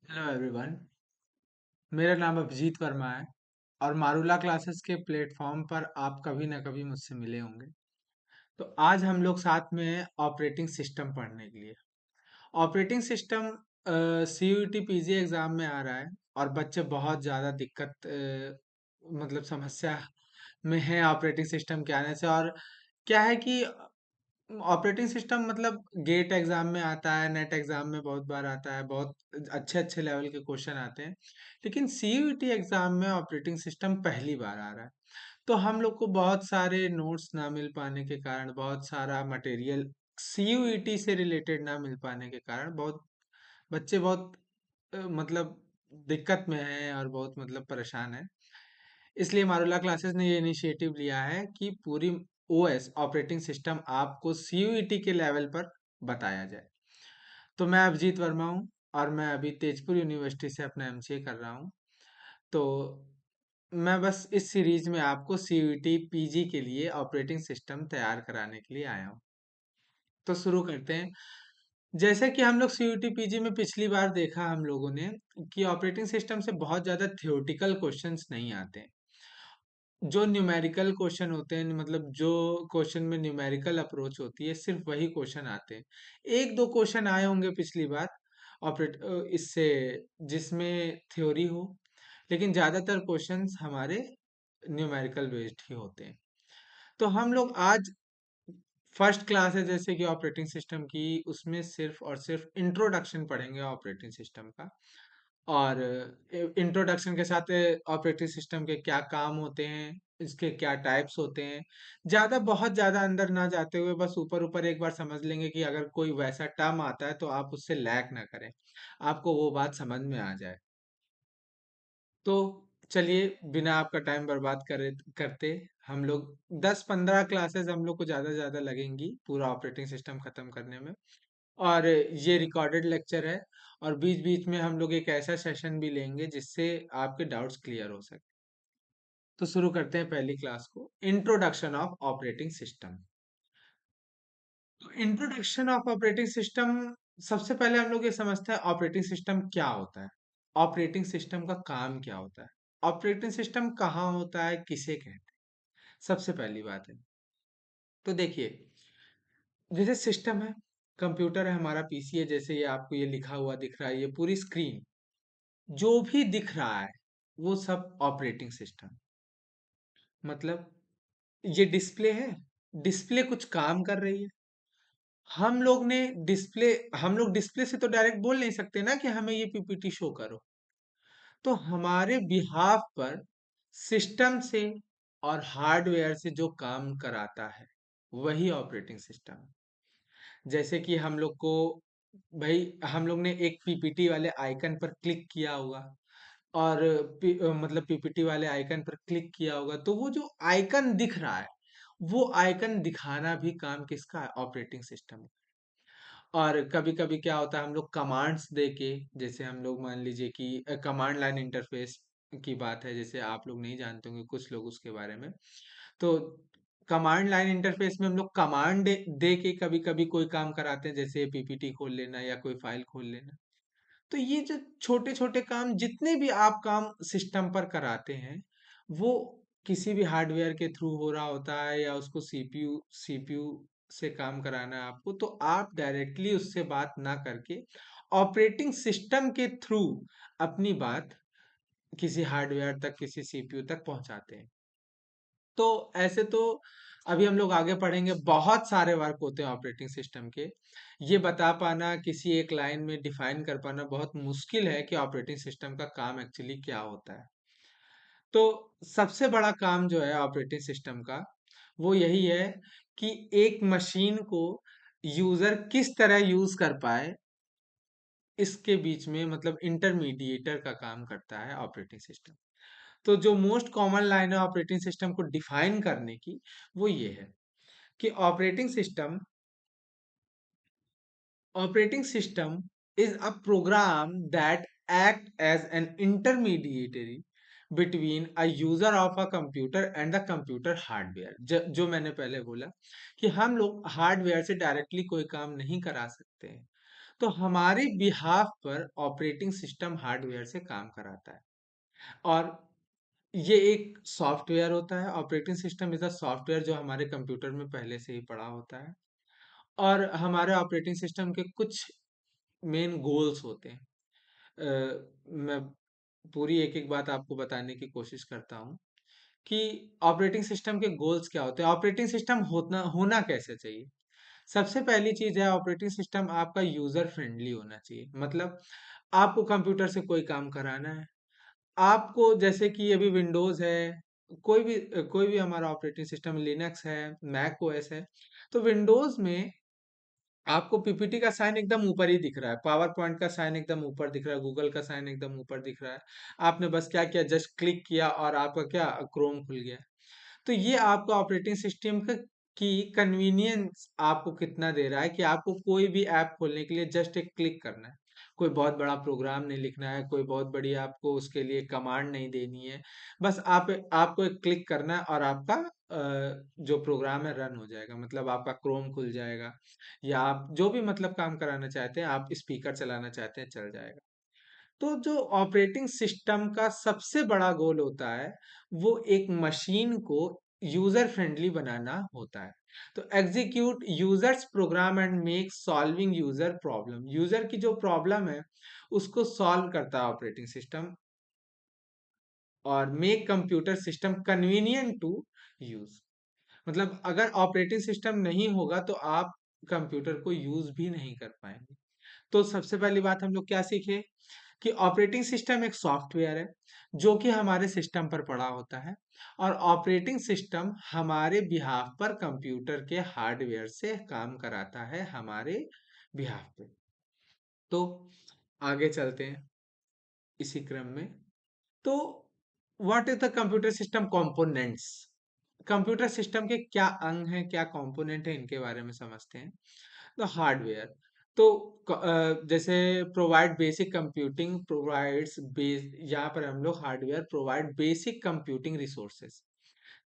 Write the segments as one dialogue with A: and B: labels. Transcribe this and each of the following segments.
A: Hello everyone. मेरा नाम अभिजीत वर्मा है और मारूला क्लासेस के प्लेटफॉर्म पर आप कभी ना कभी मुझसे मिले होंगे। तो आज हम लोग साथ में हैं ऑपरेटिंग सिस्टम पढ़ने के लिए। Operating system CUET PG exam में आ रहा है और बच्चे बहुत ज़्यादा दिक्कत मतलब समस्या में है ऑपरेटिंग सिस्टम के आने से। और क्या है कि ऑपरेटिंग सिस्टम मतलब गेट एग्जाम में आता है, नेट एग्जाम में बहुत बार आता है, बहुत अच्छे अच्छे लेवल के क्वेश्चन आते हैं। लेकिन सीयूईटी एग्जाम में ऑपरेटिंग सिस्टम पहली बार आ रहा है। तो हम लोग को बहुत सारे नोट्स ना मिल पाने के कारण, बहुत सारा मटेरियल सीयूईटी से रिलेटेड ना मिल पाने के कारण बहुत बच्चे बहुत मतलब दिक्कत में हैं और बहुत मतलब परेशान हैं। इसलिए मारूला क्लासेस ने ये इनिशिएटिव लिया है कि पूरी ओएस ऑपरेटिंग सिस्टम आपको सीयूईटी के लेवल पर बताया जाए। तो मैं अभिजीत वर्मा हूँ और मैं अभी तेजपुर यूनिवर्सिटी से अपना एमसीए कर रहा हूँ। तो मैं बस इस सीरीज में आपको सीयूईटी पीजी के लिए ऑपरेटिंग सिस्टम तैयार कराने के लिए आया हूँ। तो शुरू करते हैं। जैसे कि हम लोग सीयूईटी पीजी में पिछली बार देखा हम लोगों ने कि ऑपरेटिंग सिस्टम से बहुत ज़्यादा थ्योरेटिकल क्वेश्चंस नहीं आते हैं। जो न्यूमेरिकल क्वेश्चन होते हैं, मतलब जो क्वेश्चन में न्यूमेरिकल अप्रोच होती है, सिर्फ वही क्वेश्चन आते हैं। एक दो क्वेश्चन आए होंगे पिछली बार इससे जिसमें थ्योरी हो, लेकिन ज्यादातर क्वेश्चंस हमारे न्यूमेरिकल बेस्ड ही होते हैं। तो हम लोग आज फर्स्ट क्लास है जैसे कि ऑपरेटिंग सिस्टम की, उसमें सिर्फ और सिर्फ इंट्रोडक्शन पढ़ेंगे ऑपरेटिंग सिस्टम का। और इंट्रोडक्शन के साथ ऑपरेटिंग सिस्टम के क्या काम होते हैं, इसके क्या टाइप्स होते हैं, ज़्यादा बहुत ज़्यादा अंदर ना जाते हुए बस ऊपर ऊपर एक बार समझ लेंगे कि अगर कोई वैसा टर्म आता है तो आप उससे लैग ना करें, आपको वो बात समझ में आ जाए। तो चलिए, बिना आपका टाइम बर्बाद करते हम लोग 10-15 क्लासेस हम लोग को ज़्यादा से ज़्यादा लगेंगी पूरा ऑपरेटिंग सिस्टम ख़त्म करने में। और ये रिकॉर्डेड लेक्चर है और बीच बीच में हम लोग एक ऐसा सेशन भी लेंगे जिससे आपके डाउट्स क्लियर हो सके। तो शुरू करते हैं पहली क्लास को, इंट्रोडक्शन ऑफ ऑपरेटिंग सिस्टम। तो इंट्रोडक्शन ऑफ ऑपरेटिंग सिस्टम, सबसे पहले हम लोग ये समझते हैं ऑपरेटिंग सिस्टम क्या होता है, ऑपरेटिंग सिस्टम का काम क्या होता है, ऑपरेटिंग सिस्टम कहाँ होता है, किसे कहते हैं। सबसे पहली बात है, तो देखिए, जैसे सिस्टम है, कंप्यूटर है, हमारा पीसी है, जैसे ये आपको ये लिखा हुआ दिख रहा है, ये पूरी स्क्रीन जो भी दिख रहा है वो सब ऑपरेटिंग सिस्टम। मतलब ये डिस्प्ले है, डिस्प्ले कुछ काम कर रही है। हम लोग डिस्प्ले से तो डायरेक्ट बोल नहीं सकते ना कि हमें ये पीपीटी शो करो। तो हमारे बिहाफ पर सिस्टम से और हार्डवेयर से जो काम कराता है वही ऑपरेटिंग सिस्टम है। जैसे कि हम लोग को, भाई, हम लोग ने एक पीपीटी वाले आइकन पर क्लिक किया होगा और मतलब पीपीटी वाले आइकन पर क्लिक किया होगा तो वो जो आइकन दिख रहा है, वो आइकन दिखाना भी काम किसका है, ऑपरेटिंग सिस्टम का। और कभी कभी क्या होता है, हम लोग कमांड्स देके, जैसे हम लोग मान लीजिए कि कमांड लाइन इंटरफेस की बात है, जैसे आप लोग नहीं जानते होंगे, कुछ लोग उसके बारे में। तो कमांड लाइन इंटरफेस में हम लोग कमांड दे के कभी कभी कोई काम कराते हैं, जैसे पीपीटी खोल लेना या कोई फाइल खोल लेना। तो ये जो छोटे छोटे काम, जितने भी आप काम सिस्टम पर कराते हैं, वो किसी भी हार्डवेयर के थ्रू हो रहा होता है या उसको सीपीयू से काम कराना है आपको, तो आप डायरेक्टली उससे बात ना करके ऑपरेटिंग सिस्टम के थ्रू अपनी बात किसी हार्डवेयर तक, किसी सीपीयू तक पहुंचाते हैं। तो ऐसे तो अभी हम लोग आगे पढ़ेंगे, बहुत सारे वर्क होते हैं ऑपरेटिंग सिस्टम के। ये बता पाना, किसी एक लाइन में डिफाइन कर पाना बहुत मुश्किल है कि ऑपरेटिंग सिस्टम का काम एक्चुअली क्या होता है। तो सबसे बड़ा काम जो है ऑपरेटिंग सिस्टम का, वो यही है कि एक मशीन को यूजर किस तरह यूज कर पाए, इसके बीच में मतलब इंटरमीडिएटर का काम करता है ऑपरेटिंग सिस्टम। तो जो मोस्ट कॉमन लाइन है ऑपरेटिंग सिस्टम को डिफाइन करने की, वो ये है कि operating system is a program that act as an intermediary between a user of a computer and the computer hardware. जो मैंने पहले बोला कि हम लोग हार्डवेयर से डायरेक्टली कोई काम नहीं करा सकते हैं, तो हमारे बिहाफ पर ऑपरेटिंग सिस्टम हार्डवेयर से काम कराता है। और ये एक सॉफ्टवेयर होता है। Operating system is a software जो हमारे कंप्यूटर में पहले से ही पड़ा होता है। और हमारे ऑपरेटिंग सिस्टम के कुछ मेन गोल्स होते हैं। मैं पूरी एक-एक बात आपको बताने की कोशिश करता हूँ कि ऑपरेटिंग सिस्टम के गोल्स क्या होते हैं, ऑपरेटिंग सिस्टम होना होना कैसे चाहिए। सबसे पहली चीज़ है, ऑपरेटिंग सिस्टम आपका यूज़र फ्रेंडली होना चाहिए। मतलब आपको कंप्यूटर से कोई काम कराना है, आपको जैसे कि अभी विंडोज़ है, कोई भी हमारा ऑपरेटिंग सिस्टम लिनक्स है, मैक ओएस है, तो विंडोज़ में आपको पीपीटी का साइन एकदम ऊपर ही दिख रहा है, पावर पॉइंट का साइन एकदम ऊपर दिख रहा है, गूगल का साइन एकदम ऊपर दिख रहा है। आपने बस क्या किया, जस्ट क्लिक किया और आपका क्या क्रोम खुल गया। तो ये आपका ऑपरेटिंग सिस्टम की कन्वीनियंस आपको कितना दे रहा है कि आपको कोई भी ऐप खोलने के लिए जस्ट एक क्लिक करना है। कोई बहुत बड़ा प्रोग्राम नहीं लिखना है, कोई बहुत बड़ी आपको उसके लिए कमांड नहीं देनी है। बस आपको एक क्लिक करना है और आपका जो प्रोग्राम है रन हो जाएगा। मतलब आपका क्रोम खुल जाएगा या आप जो भी मतलब काम कराना चाहते हैं, आप स्पीकर चलाना चाहते हैं, चल जाएगा। तो जो ऑपरेटिंग सिस्टम का सबसे बड़ा गोल होता है, वो एक मशीन को यूजर फ्रेंडली बनाना होता है। तो execute users program and make solving user problem. User की जो प्रॉब्लम है उसको सॉल्व करता है ऑपरेटिंग सिस्टम। और make computer system convenient to use. मतलब अगर ऑपरेटिंग सिस्टम नहीं होगा तो आप कंप्यूटर को यूज भी नहीं कर पाएंगे। तो सबसे पहली बात हम लोग क्या सीखे कि ऑपरेटिंग सिस्टम एक सॉफ्टवेयर है जो कि हमारे सिस्टम पर पड़ा होता है। और ऑपरेटिंग सिस्टम हमारे बिहाफ पर कंप्यूटर के हार्डवेयर से काम कराता है हमारे बिहाफ पे। तो आगे चलते हैं इसी क्रम में। तो what is the computer system components. Computer system के क्या अंग हैं, क्या कंपोनेंट हैं, इनके बारे में समझते हैं। तो हार्डवेयर, तो जैसे provide basic computing provides base, यहाँ पर हम लोग hardware provide basic computing resources.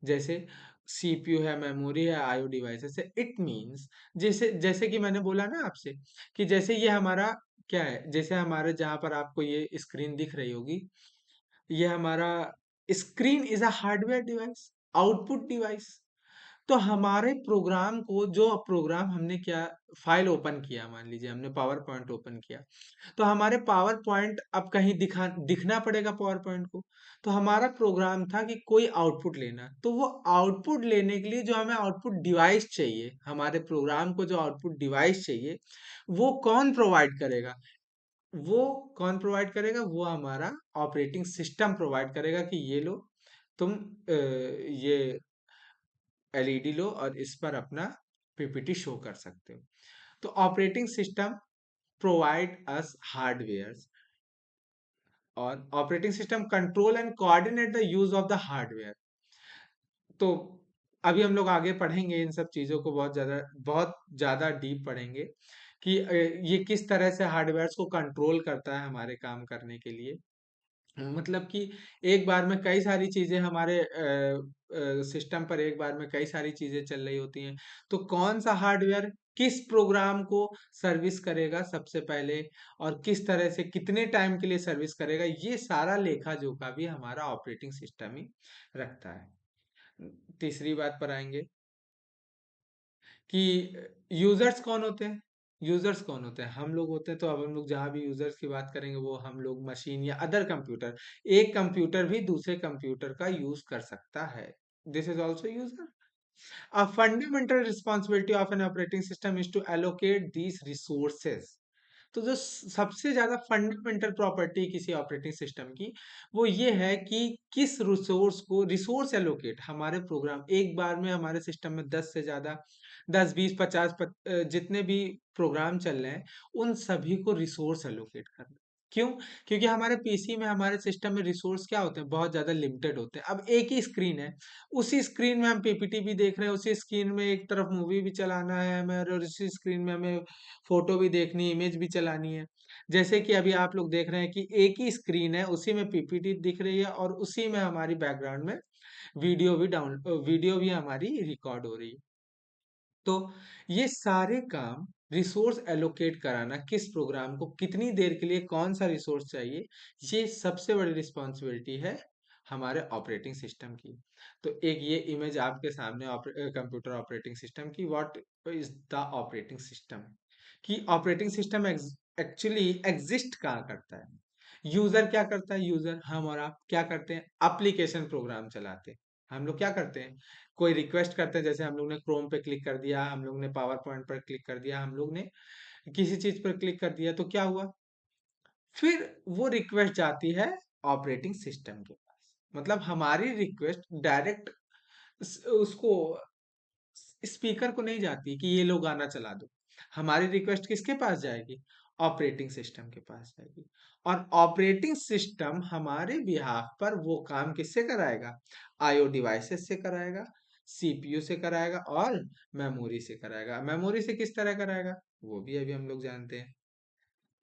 A: जैसे सीपीयू है, मेमोरी है, आईओ डिवाइसेस है। इट मींस जैसे जैसे कि मैंने बोला ना आपसे कि जैसे ये हमारा क्या है, जैसे हमारे जहाँ पर आपको ये स्क्रीन दिख रही होगी, ये हमारा screen is a hardware device, output device. तो हमारे प्रोग्राम को, जो प्रोग्राम हमने क्या फाइल ओपन किया, मान लीजिए हमने पावर पॉइंट ओपन किया, तो हमारे पावर पॉइंट अब कहीं दिखना पड़ेगा पावर पॉइंट को। तो हमारा प्रोग्राम था कि कोई आउटपुट लेना, तो वो आउटपुट लेने के लिए जो हमें आउटपुट डिवाइस चाहिए, हमारे प्रोग्राम को जो आउटपुट डिवाइस चाहिए, वो कौन प्रोवाइड करेगा। वो कौन प्रोवाइड करेगा, वो हमारा ऑपरेटिंग सिस्टम प्रोवाइड करेगा कि ये लो, तुम ये एलईडी लो और इस पर अपना पीपीटी शो कर सकते हो। तो operating system provide us hardware, और operating system control and coordinate the use of the hardware. तो अभी हम लोग आगे पढ़ेंगे इन सब चीजों को, बहुत ज्यादा डीप पढ़ेंगे कि ये किस तरह से हार्डवेयर को कंट्रोल करता है हमारे काम करने के लिए। मतलब कि एक बार में कई सारी चीजें हमारे सिस्टम पर एक बार में कई सारी चीजें चल रही होती हैं। तो कौन सा हार्डवेयर किस प्रोग्राम को सर्विस करेगा सबसे पहले, और किस तरह से कितने टाइम के लिए सर्विस करेगा, ये सारा लेखा जोखा भी हमारा ऑपरेटिंग सिस्टम ही रखता है। तीसरी बात पर आएंगे कि यूजर्स कौन होते हैं। यूजर्स कौन होते हैं, हम लोग होते हैं। तो अब हम लोग जहाँ भी यूजर्स की बात करेंगे वो हम लोग मशीन या अदर कंप्यूटर, एक कंप्यूटर भी दूसरे कंप्यूटर का यूज कर सकता है। This is also user. A fundamental responsibility of an operating system is to allocate these resources। तो जो सबसे ज्यादा फंडामेंटल प्रॉपर्टी किसी ऑपरेटिंग सिस्टम की, वो ये है कि किस रिसोर्स को, रिसोर्स एलोकेट, हमारे प्रोग्राम एक बार में हमारे सिस्टम में 10 से ज्यादा, 10 20 50 जितने भी प्रोग्राम चल रहे हैं, उन सभी को रिसोर्स एलोकेट करना। क्यों? क्योंकि हमारे पीसी में, हमारे सिस्टम में रिसोर्स क्या होते हैं, बहुत ज्यादा लिमिटेड होते हैं। अब एक ही स्क्रीन है, उसी स्क्रीन में हम पीपीटी भी देख रहे हैं, उसी स्क्रीन में एक तरफ मूवी भी चलाना है हमें, और उसी स्क्रीन में हमें फोटो भी देखनी, इमेज भी चलानी है। जैसे कि अभी आप लोग देख रहे हैं कि एक ही स्क्रीन है, उसी में पीपीटी दिख रही है और उसी में हमारी बैकग्राउंड में वीडियो भी हमारी रिकॉर्ड हो रही है। तो ये सारे काम रिसोर्स एलोकेट कराना, किस प्रोग्राम को कितनी देर के लिए कौन सा रिसोर्स चाहिए, ये सबसे बड़ी रिस्पॉन्सिबिलिटी है हमारे ऑपरेटिंग सिस्टम की। तो एक ये इमेज आपके सामने कंप्यूटर ऑपरेटिंग सिस्टम की, what is the operating system, कि ऑपरेटिंग सिस्टम एक्चुअली एग्जिस्ट कहाँ करता है। यूजर क्या करता है, यूजर हम और आप क्या करते हैं, एप्लीकेशन प्रोग्राम चलाते हैं। हम लोग क्या करते हैं, कोई रिक्वेस्ट करते हैं, जैसे हम लोग ने क्रोम पे क्लिक कर दिया, हम लोग ने पावर पॉइंट पर क्लिक कर दिया, हम लोग ने किसी चीज पर क्लिक कर दिया, तो क्या हुआ, फिर वो रिक्वेस्ट जाती है ऑपरेटिंग सिस्टम के पास। मतलब हमारी रिक्वेस्ट डायरेक्ट उसको स्पीकर को नहीं जाती कि ये लो गाना चला दो। हमारी रिक्वेस्ट किसके पास जाएगी, ऑपरेटिंग सिस्टम के पास जाएगी। और ऑपरेटिंग सिस्टम हमारे बिहाफ पर वो काम किससे कराएगा, आईओ डिवाइसेस से कराएगा, सीपीयू से कराएगा और मेमोरी से कराएगा। मेमोरी से किस तरह कराएगा, वो भी अभी हम लोग जानते हैं।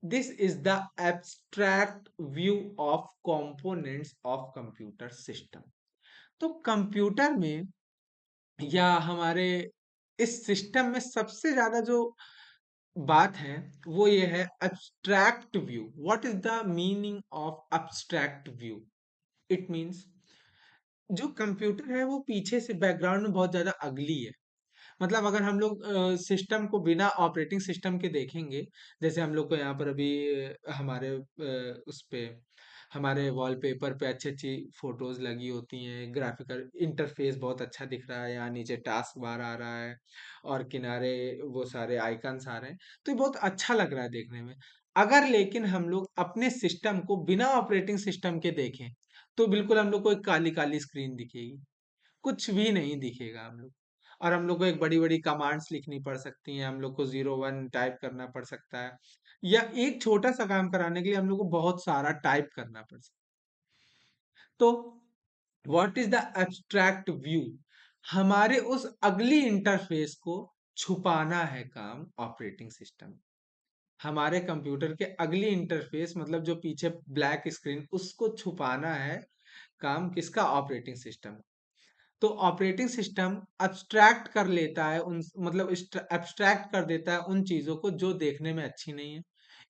A: This is the abstract view of components of computer system. तो कंप्यूटर में या हमारे इस सिस्टम में सबसे ज्यादा जो बात है वो ये है abstract view. What is the meaning of abstract view, it means जो कंप्यूटर है वो पीछे से बैकग्राउंड में बहुत ज्यादा अगली है। मतलब अगर हम लोग सिस्टम को बिना ऑपरेटिंग सिस्टम के देखेंगे, जैसे हम लोग को यहाँ पर अभी हमारे उस पे हमारे वॉलपेपर पे अच्छी अच्छी फोटोज लगी होती हैं, ग्राफिकल इंटरफेस बहुत अच्छा दिख रहा है, यहाँ नीचे टास्क बार आ रहा है और किनारे वो सारे आइकन्स आ रहे हैं, तो ये बहुत अच्छा लग रहा है देखने में। अगर लेकिन हम लोग अपने सिस्टम को बिना ऑपरेटिंग सिस्टम के देखें, तो बिल्कुल हम लोग को एक काली काली स्क्रीन दिखेगी, कुछ भी नहीं दिखेगा हम लोग। और हम लोग को एक बड़ी-बड़ी कमांड्स लिखनी पड़ सकती हैं, हम लोग को 01 टाइप करना पड़ सकता है, या एक छोटा-सा काम कराने के लिए हम लोग को बहुत सारा टाइप करना पड़ सकता है। तो what is the abstract view, हमारे उस अगली इंटरफेस को छुपाना है काम ऑपरेटिंग सिस्टम। हमारे कंप्यूटर के अगली इंटरफेस मतलब जो पीछे ब्लैक स्क्रीन, उसको छुपाना है काम किसका, ऑपरेटिंग सिस्टम। तो ऑपरेटिंग सिस्टम अब्स्ट्रैक्ट कर लेता है उन, मतलब अब्स्ट्रैक्ट कर देता है उन चीजों को जो देखने में अच्छी नहीं है,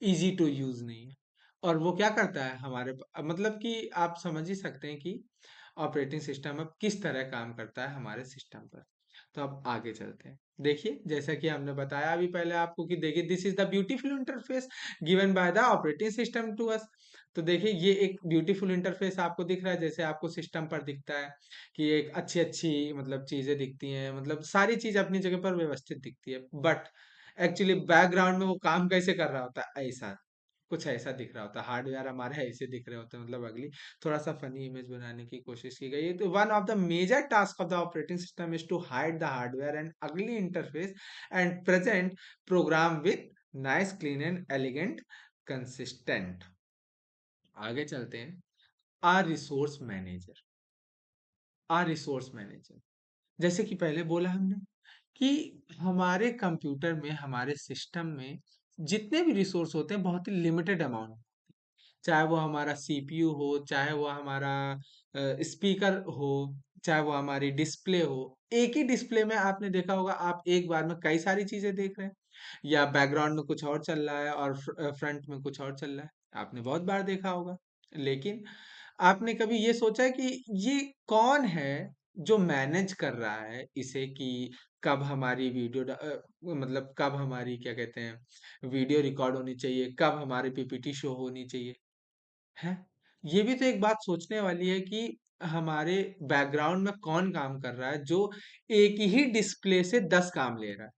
A: इजी टू यूज नहीं है। और वो क्या करता है मतलब कि आप समझ ही सकते हैं कि ऑपरेटिंग सिस्टम अब किस तरह काम करता है हमारे सिस्टम पर। तो अब आगे चलते हैं। देखिए जैसा कि हमने बताया अभी पहले आपको कि देखिए this is the beautiful interface given by the operating system to us. तो देखिए ये एक ब्यूटीफुल इंटरफेस आपको दिख रहा है, जैसे आपको सिस्टम पर दिखता है कि एक अच्छी अच्छी मतलब चीजें दिखती हैं, मतलब सारी चीज अपनी जगह पर व्यवस्थित दिखती है, बट एक्चुअली बैकग्राउंड में वो काम कैसे कर रहा होता है, ऐसा कुछ ऐसा दिख रहा होता है, हार्डवेयर हमारे ऐसे दिख रहे होते हैं, मतलब अगली थोड़ा सा फनी इमेज बनाने की कोशिश की गई है। तो one of the major task of the operating system is to hide the hardware and ugly interface and present program with nice clean and elegant consistent. आगे चलते हैं। A resource manager, a resource manager, जैसे कि पहले बोला हमने कि हमारे कंप्यूटर में हमारे सिस्टम में जितने भी रिसोर्स होते हैं बहुत ही लिमिटेड अमाउंट, चाहे वो हमारा सीपीयू हो, चाहे वो हमारा स्पीकर हो, चाहे वो हमारी डिस्प्ले हो। एक ही डिस्प्ले में आपने देखा होगा आप एक बार में कई सारी चीजें देख रहे हैं, या बैकग्राउंड में कुछ और चल रहा है और फ्रंट में कुछ और चल रहा है, आपने बहुत बार देखा होगा। लेकिन आपने कभी ये सोचा है कि ये कौन है जो मैनेज कर रहा है इसे, कि कब हमारी मतलब कब हमारी क्या कहते हैं वीडियो रिकॉर्ड होनी चाहिए, कब हमारी पीपीटी शो होनी चाहिए, है। ये भी तो एक बात सोचने वाली है कि हमारे बैकग्राउंड में कौन काम कर रहा है जो एक ही डिस्प्ले से 10 काम ले रहा है,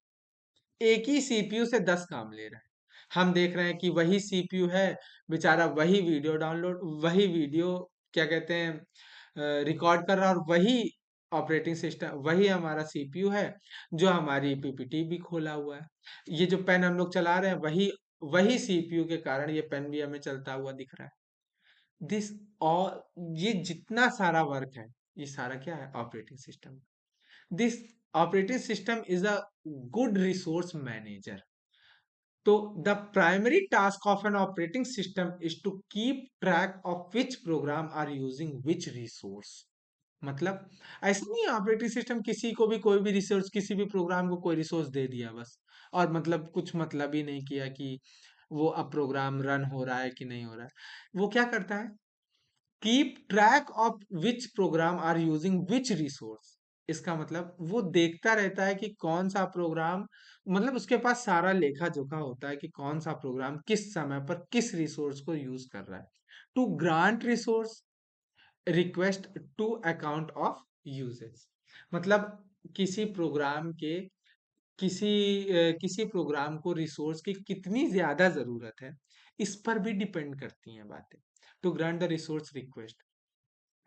A: एक ही सीपीयू से 10 काम ले रहा है। हम देख रहे हैं कि वही सीपीयू है, बेचारा वही वीडियो डाउनलोड, वही वीडियो क्या कहते हैं रिकॉर्ड कर रहा है, और वही ऑपरेटिंग सिस्टम, वही हमारा सीपीयू है जो हमारी पीपीटी भी खोला हुआ है। ये जो पेन हम लोग चला रहे हैं वही वही सीपीयू के कारण ये पेन भी हमें चलता हुआ दिख रहा है। दिस और ये जितना सारा वर्क है, ये सारा क्या है, operating system. This operating system is a good resource manager. तो the primary task of an operating system is to keep track of which program are using which resource. मतलब ऐसा नहीं है ऑपरेटिंग सिस्टम किसी को भी कोई भी रिसोर्स, किसी भी प्रोग्राम को कोई रिसोर्स दे दिया बस, और मतलब कुछ मतलब ही नहीं किया कि वो अब प्रोग्राम रन हो रहा है कि नहीं हो रहा है। वो क्या करता है, keep track of which program are using which resource. इसका मतलब वो देखता रहता है कि कौन सा प्रोग्राम, मतलब उसके पास सारा लेखा जोखा होता है कि कौन सा प्रोग्राम किस समय पर किस रिसोर्स को यूज कर रहा है, to grant resource request to account of uses. मतलब किसी प्रोग्राम के किसी प्रोग्राम को रिसोर्स की कितनी ज्यादा जरूरत है, इस पर भी डिपेंड करती हैं बातें। To grant the resource request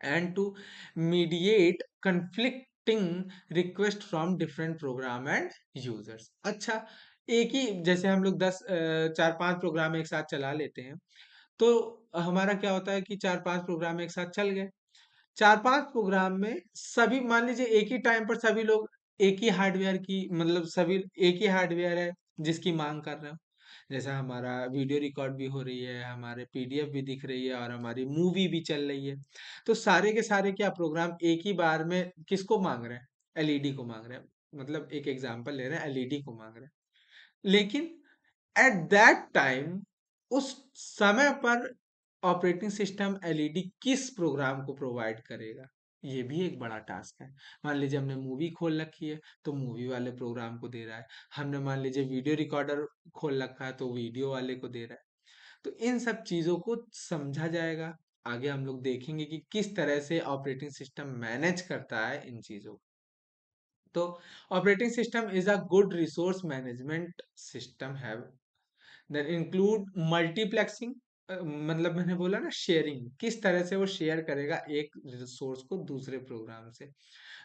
A: and to mediate conflicting request from different program and users. अच्छा, एक ही जैसे हम लोग 4-5 प्रोग्राम एक साथ चला लेते हैं, तो हमारा क्या होता है कि 4-5 प्रोग्राम एक साथ चल गए। 4-5 प्रोग्राम में सभी, मान लीजिए एक ही टाइम पर सभी लोग एक ही हार्डवेयर की, मतलब सभी एक ही हार्डवेयर है जिसकी मांग कर रहे हो। जैसा हमारा वीडियो रिकॉर्ड भी हो रही है, हमारे पीडीएफ भी दिख रही है, और हमारी मूवी भी चल रही है। तो सारे के सारे क्या प्रोग्राम एक ही बार में किसको मांग रहे हैं? एलईडी को मांग रहे हैं। मतलब एक एग्जांपल ले रहे हैं, एलईडी को मांग रहे हैं। लेकिन एट दैट टाइम, उस समय पर ऑपरेटिंग सिस्टम एलईडी किस प्रोग्राम को प्रोवाइड करेगा, ये भी एक बड़ा टास्क है। मान लीजिए हमने मूवी खोल रखी है, तो मूवी वाले प्रोग्राम को दे रहा है। हमने मान लीजिए वीडियो रिकॉर्डर खोल रखा है, तो वीडियो वाले को दे रहा है। तो इन सब चीजों को समझा जाएगा। आगे हम लोग देखेंगे कि किस तरह से ऑपरेटिंग सिस्टम मैनेज करता है इन चीजों को। तो operating system is a good resource management system है दैट इंक्लूड मल्टीप्लेक्सिंग। मतलब मैंने बोला ना, शेयरिंग, किस तरह से वो शेयर करेगा एक रिसोर्स को दूसरे प्रोग्राम से।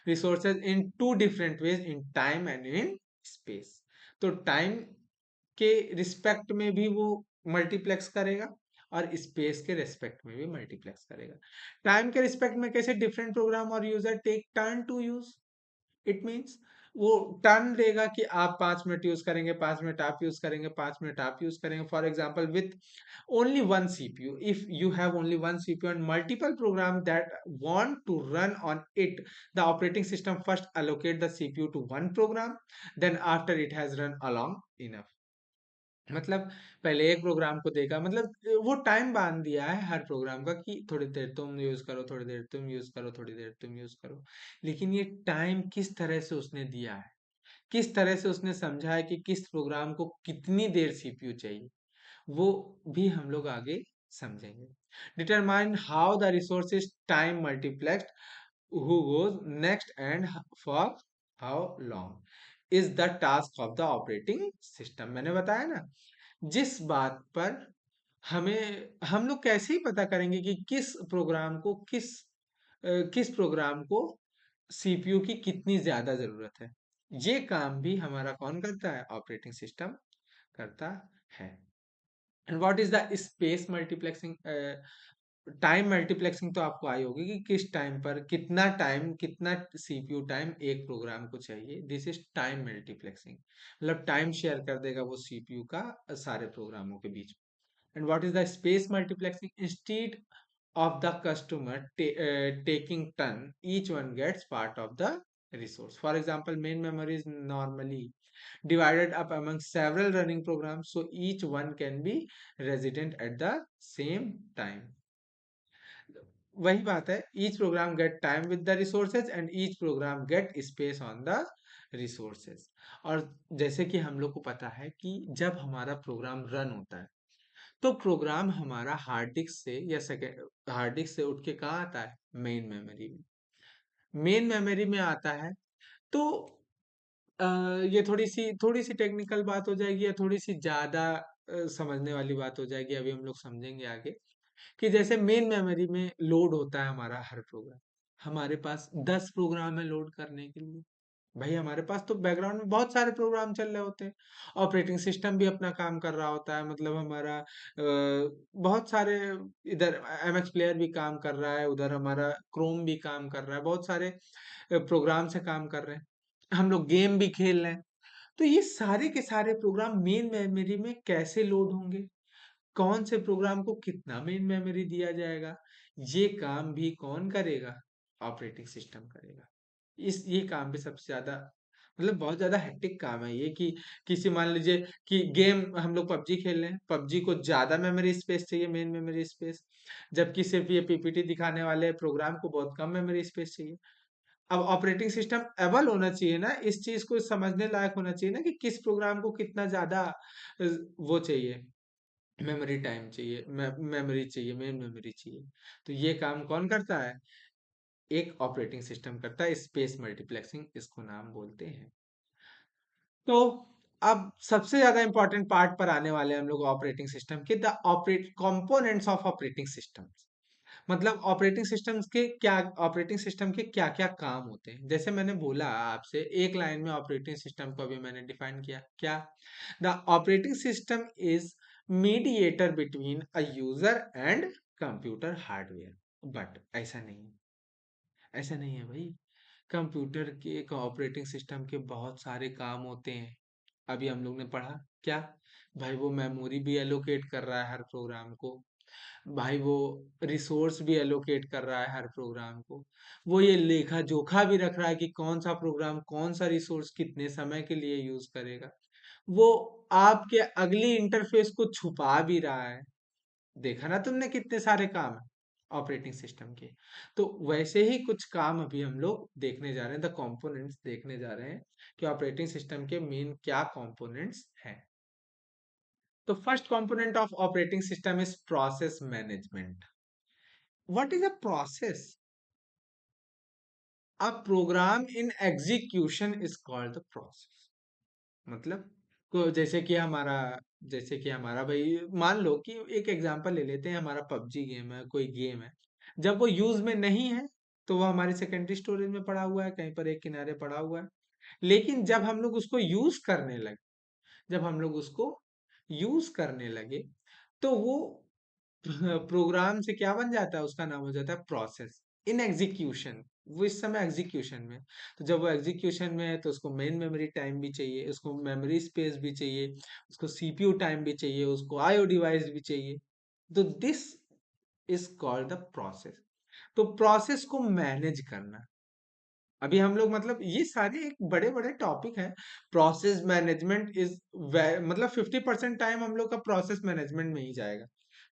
A: Resources in two different ways, in time and in space. तो टाइम के रिस्पेक्ट में भी वो मल्टीप्लेक्स करेगा, और स्पेस के रिस्पेक्ट में भी मल्टीप्लेक्स करेगा। टाइम के रिस्पेक्ट में कैसे, डिफरेंट प्रोग्राम और user take turn to use. It means वो टर्न देगा कि आप 5 मिनट यूज करेंगे, 5 मिनट आप यूज करेंगे, 5 मिनट आप यूज करेंगे। For example, with only one CPU, if you have only one CPU and multiple programs that want to run on it, the operating system first allocate the CPU to one program, then after it has run along enough। मतलब पहले एक program को देगा, मतलब वो time बांध दिया है हर प्रोग्राम का कि थोड़ी देर तुम यूज करो, थोड़ी देर तुम यूज करो, थोड़ी देर तुम यूज करो। लेकिन ये टाइम किस तरह से उसने दिया है, किस तरह से उसने समझा है कि किस प्रोग्राम को कितनी देर सीपीयू चाहिए, वो भी हम लोग आगे समझेंगे। Determine how the resources time multiplexed, who goes next, and for how long is the task of the operating system। मैंने बताया ना, जिस बात पर हमें, हम लोग कैसे ही पता करेंगे कि किस प्रोग्राम को सीपीयू की कितनी ज्यादा जरूरत है। ये काम भी हमारा कौन करता है? ऑपरेटिंग सिस्टम करता है। And what is the space multiplexing? Time multiplexing तो आपको आई होगी कि किस टाइम पर कितना टाइम, कितना सीपीयू टाइम एक प्रोग्राम को चाहिए। दिस इज टाइम मल्टीप्लेक्सिंग, मतलब टाइम शेयर कर देगा वो सीपीयू का सारे प्रोग्रामों के बीच। And what is the space multiplexing? Instead of the customer taking turn, each one gets part of the resource. For example, main memory is normally divided up among several running programs, so each one can be resident at the same time। वही बात है, each program get time with the resources and each program get space on the resources। और जैसे कि हम लोग को पता है कि जब हमारा प्रोग्राम रन होता है, तो प्रोग्राम हमारा हार्ड डिस्क से या सेकेंड हार्ड डिस्क से उठ के कहाँ आता है? मेन मेमोरी में। मेन मेमोरी में आता है। तो अ, ये थोड़ी सी टेक्निकल बात हो जाएगी, या थोड़ी सी ज्यादा समझने वाली बात हो जाएगी, अभी हम लोग समझेंगे आगे। कि जैसे मेन मेमोरी में लोड होता है हमारा हर प्रोग्राम, हमारे पास 10 प्रोग्राम है लोड करने के लिए। भाई हमारे पास तो बैकग्राउंड में बहुत सारे प्रोग्राम चल रहे होते हैं, ऑपरेटिंग सिस्टम भी अपना काम कर रहा होता है, मतलब हमारा बहुत सारे, इधर एमएक्स प्लेयर भी काम कर रहा है, उधर हमारा क्रोम भी काम कर रहा है, बहुत सारे प्रोग्राम से काम कर रहे हैं, हम लोग गेम भी खेल रहे हैं। तो ये सारे के सारे प्रोग्राम मेन मेमोरी में कैसे लोड होंगे, कौन से प्रोग्राम को कितना मेन मेमोरी दिया जाएगा, ये काम भी कौन करेगा? ऑपरेटिंग सिस्टम करेगा। इस ये काम भी सबसे ज़्यादा मतलब बहुत ज़्यादा हेक्टिक काम है ये कि किसी मान लीजिए कि गेम हम लोग पबजी खेल रहे हैं, पबजी को ज़्यादा मेमोरी स्पेस चाहिए, मेन मेमोरी स्पेस, जबकि सिर्फ ये पीपीटी दिखाने वाले प्रोग्राम को बहुत कम मेमोरी स्पेस चाहिए। अब ऑपरेटिंग सिस्टम एबल होना चाहिए ना, इस चीज़ को समझने लायक होना चाहिए ना कि किस प्रोग्राम को कितना ज़्यादा वो चाहिए, मेमोरी टाइम चाहिए, मेमोरी चाहिए, मेन मेमोरी चाहिए। तो ये काम कौन करता है? एक ऑपरेटिंग सिस्टम करता है, स्पेस मल्टीप्लेक्सिंग इसको नाम बोलते हैं। तो अब सबसे ज्यादा इंपॉर्टेंट पार्ट पर आने वाले हैं हम लोग ऑपरेटिंग सिस्टम के, the operate components of operating systems. मतलब ऑपरेटिंग सिस्टम के क्या क्या काम होते हैं। जैसे मैंने बोला आपसे एक लाइन में ऑपरेटिंग सिस्टम को अभी मैंने डिफाइन किया क्या, the operating system is mediator between a user and computer hardware. But ऐसा नहीं है भाई। कंप्यूटर के एक ऑपरेटिंग सिस्टम के बहुत सारे काम होते हैं। अभी हम लोग ने पढ़ा क्या, भाई वो मेमोरी भी एलोकेट कर रहा है हर प्रोग्राम को, भाई वो रिसोर्स भी एलोकेट कर रहा है हर प्रोग्राम को, वो ये लेखा जोखा भी रख रहा है कि कौन सा प्रोग्राम कौन सा रिसोर्स कितने समय के लिए यूज करेगा, वो आपके अगली इंटरफेस को छुपा भी रहा है। देखा ना तुमने कितने सारे काम है ऑपरेटिंग सिस्टम के। तो वैसे ही कुछ काम अभी हम लोग देखने जा रहे हैं, द कंपोनेंट्स देखने जा रहे हैं कि ऑपरेटिंग सिस्टम के मेन क्या कंपोनेंट्स हैं। तो first component of operating system is process management. What is a process? A program in execution is called the process. मतलब को जैसे कि हमारा भाई मान लो कि एक एग्जांपल ले लेते हैं, हमारा पबजी गेम है, कोई गेम है, जब वो यूज में नहीं है तो वो हमारी सेकेंडरी स्टोरेज में पड़ा हुआ है, कहीं पर एक किनारे पड़ा हुआ है। लेकिन जब हम लोग उसको यूज करने लगे जब हम लोग उसको यूज करने लगे तो वो प्रोग्राम से क्या बन जाता है, उसका नाम हो जाता है प्रोसेस इन एग्जीक्यूशन। वो इस समय एग्जीक्यूशन में, तो जब वो एग्जीक्यूशन में है तो उसको मेन मेमोरी टाइम भी चाहिए, उसको मेमोरी स्पेस भी चाहिए, उसको सीपीयू टाइम भी चाहिए, उसको आईओ डिवाइस भी चाहिए। तो this is called the process. तो प्रोसेस को मैनेज करना, अभी हम लोग मतलब ये सारे एक बड़े बड़े टॉपिक हैं। प्रोसेस मैनेजमेंट इज मतलब 50% टाइम हम लोग का प्रोसेस मैनेजमेंट में ही जाएगा,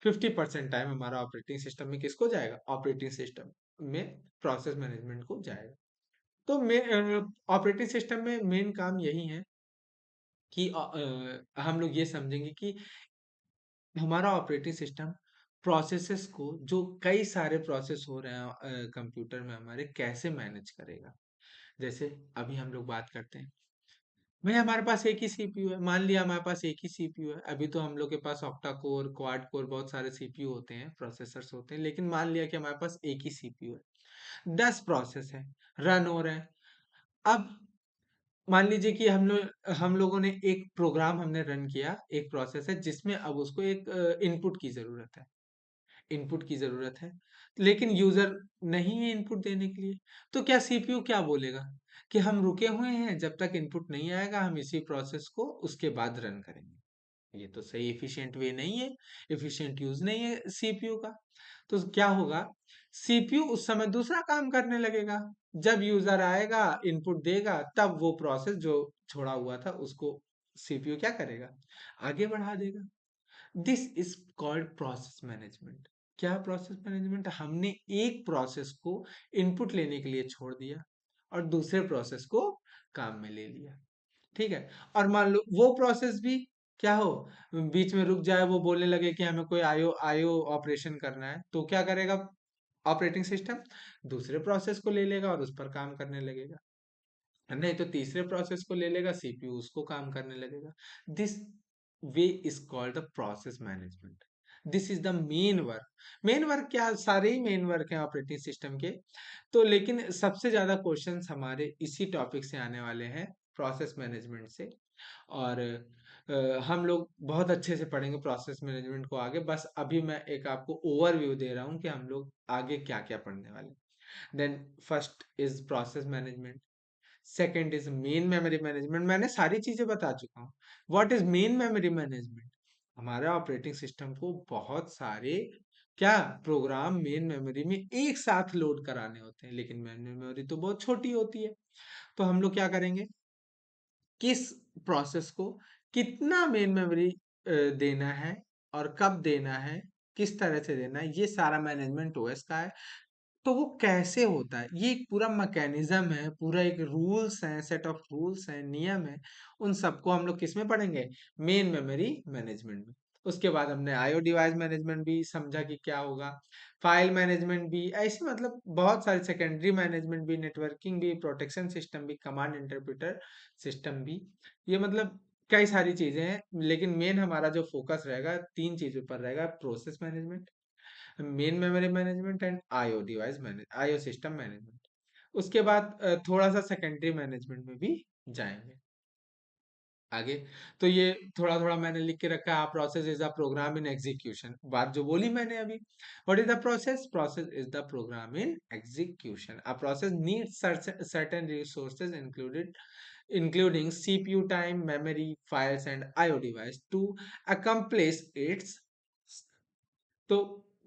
A: 50% टाइम हमारा ऑपरेटिंग सिस्टम में किसको जाएगा, ऑपरेटिंग सिस्टम में प्रोसेस मैनेजमेंट को जाएगा। तो ऑपरेटिंग सिस्टम में मेन काम यही है कि हम लोग ये समझेंगे कि हमारा ऑपरेटिंग सिस्टम प्रोसेसेस को, जो कई सारे प्रोसेस हो रहे हैं कंप्यूटर में हमारे, कैसे मैनेज करेगा। जैसे अभी हम लोग बात करते हैं, भाई हमारे पास एक ही सीपीयू है, मान लिया हमारे पास एक ही सीपीयू है। अभी तो हम लोग के पास ऑक्टा कोर, क्वाड कोर, बहुत सारे सीपीयू होते हैं, प्रोसेसर्स होते हैं, लेकिन मान लिया कि हमारे पास एक ही सीपीयू है, 10 प्रोसेस है रन हो रहे हैं। अब मान लीजिए कि हम लोगों ने एक प्रोग्राम हमने रन किया, एक प्रोसेस है जिसमें अब उसको एक इनपुट की जरूरत है, इनपुट की ज़रूरत है, लेकिन यूज़र नहीं है इनपुट देने के लिए। तो क्या सीपीयू क्या बोलेगा कि हम रुके हुए हैं, जब तक इनपुट नहीं आएगा हम इसी प्रोसेस को उसके बाद रन करेंगे। ये तो सही एफिशिएंट वे नहीं है, एफिशिएंट यूज़ नहीं है सीपीयू का। तो क्या होगा, सीपीयू उस समय दूसरा काम करने लगेगा। जब यूज़र आएगा, इनपुट देगा, तब वो प्रोसेस जो छोड़ा हुआ था उसको सीपीयू क्या करेगा, आगे बढ़ा देगा। This is called process management. क्या प्रोसेस मैनेजमेंट, हमने एक प्रोसेस को इनपुट लेने के लिए छोड़ दिया और दूसरे प्रोसेस को काम में ले लिया। ठीक है, और मान लो वो प्रोसेस भी क्या हो, बीच में रुक जाए, वो बोलने लगे कि हमें कोई आईओ आईओ ऑपरेशन करना है, तो क्या करेगा ऑपरेटिंग सिस्टम, दूसरे प्रोसेस को ले लेगा और उस पर काम करने लगेगा। नहीं तो तीसरे प्रोसेस को ले लेगा, सीपीयू उसको काम करने लगेगा। This way is called the process management. This is the main work. Main work क्या, सारे ही मेन वर्क हैं ऑपरेटिंग सिस्टम के। तो लेकिन सबसे ज्यादा क्वेश्चंस हमारे इसी टॉपिक से आने वाले हैं, प्रोसेस मैनेजमेंट से। और हम लोग बहुत अच्छे से पढ़ेंगे प्रोसेस मैनेजमेंट को आगे। बस अभी मैं एक आपको ओवरव्यू दे रहा हूँ कि हम लोग आगे क्या क्या पढ़ने वाले हैं। Then first is process management, second is main memory management, मैंने सारी चीजें बता चुका हूँ। What is main memory management, हमारा ऑपरेटिंग सिस्टम को बहुत सारे क्या प्रोग्राम मेन मेमोरी में एक साथ लोड कराने होते हैं, लेकिन मेन मेमोरी तो बहुत छोटी होती है। तो हम लोग क्या करेंगे, किस प्रोसेस को कितना मेन मेमोरी देना है और कब देना है, किस तरह से देना है, ये सारा मैनेजमेंट ओएस का है। तो वो कैसे होता है, ये एक पूरा मैकेनिज्म है, पूरा एक रूल्स है, सेट ऑफ रूल्स है, नियम है। उन सबको हम लोग किस में पढ़ेंगे, मेन मेमोरी मैनेजमेंट में। उसके बाद हमने आईओ डिवाइस मैनेजमेंट भी समझा कि क्या होगा, फाइल मैनेजमेंट भी, ऐसे मतलब बहुत सारे, सेकेंडरी मैनेजमेंट भी, नेटवर्किंग भी, प्रोटेक्शन सिस्टम भी, कमांड इंटरप्रेटर सिस्टम भी, ये मतलब कई सारी चीजें हैं। लेकिन मेन हमारा जो फोकस रहेगा तीन चीजों पर रहेगा, process management, main memory management and IO device manage, IO system management. उसके बाद थोड़ा सा सेकेंडरी मैनेजमेंट में भी जाएंगे आगे। तो ये थोड़ा थोड़ा मैंने लिख के रखा है, process is the program in execution, बात जो बोली मैंने अभी। What is the process, process is the program in execution. A process needs certain resources including CPU time, memory, files and IO device to accomplish its। तो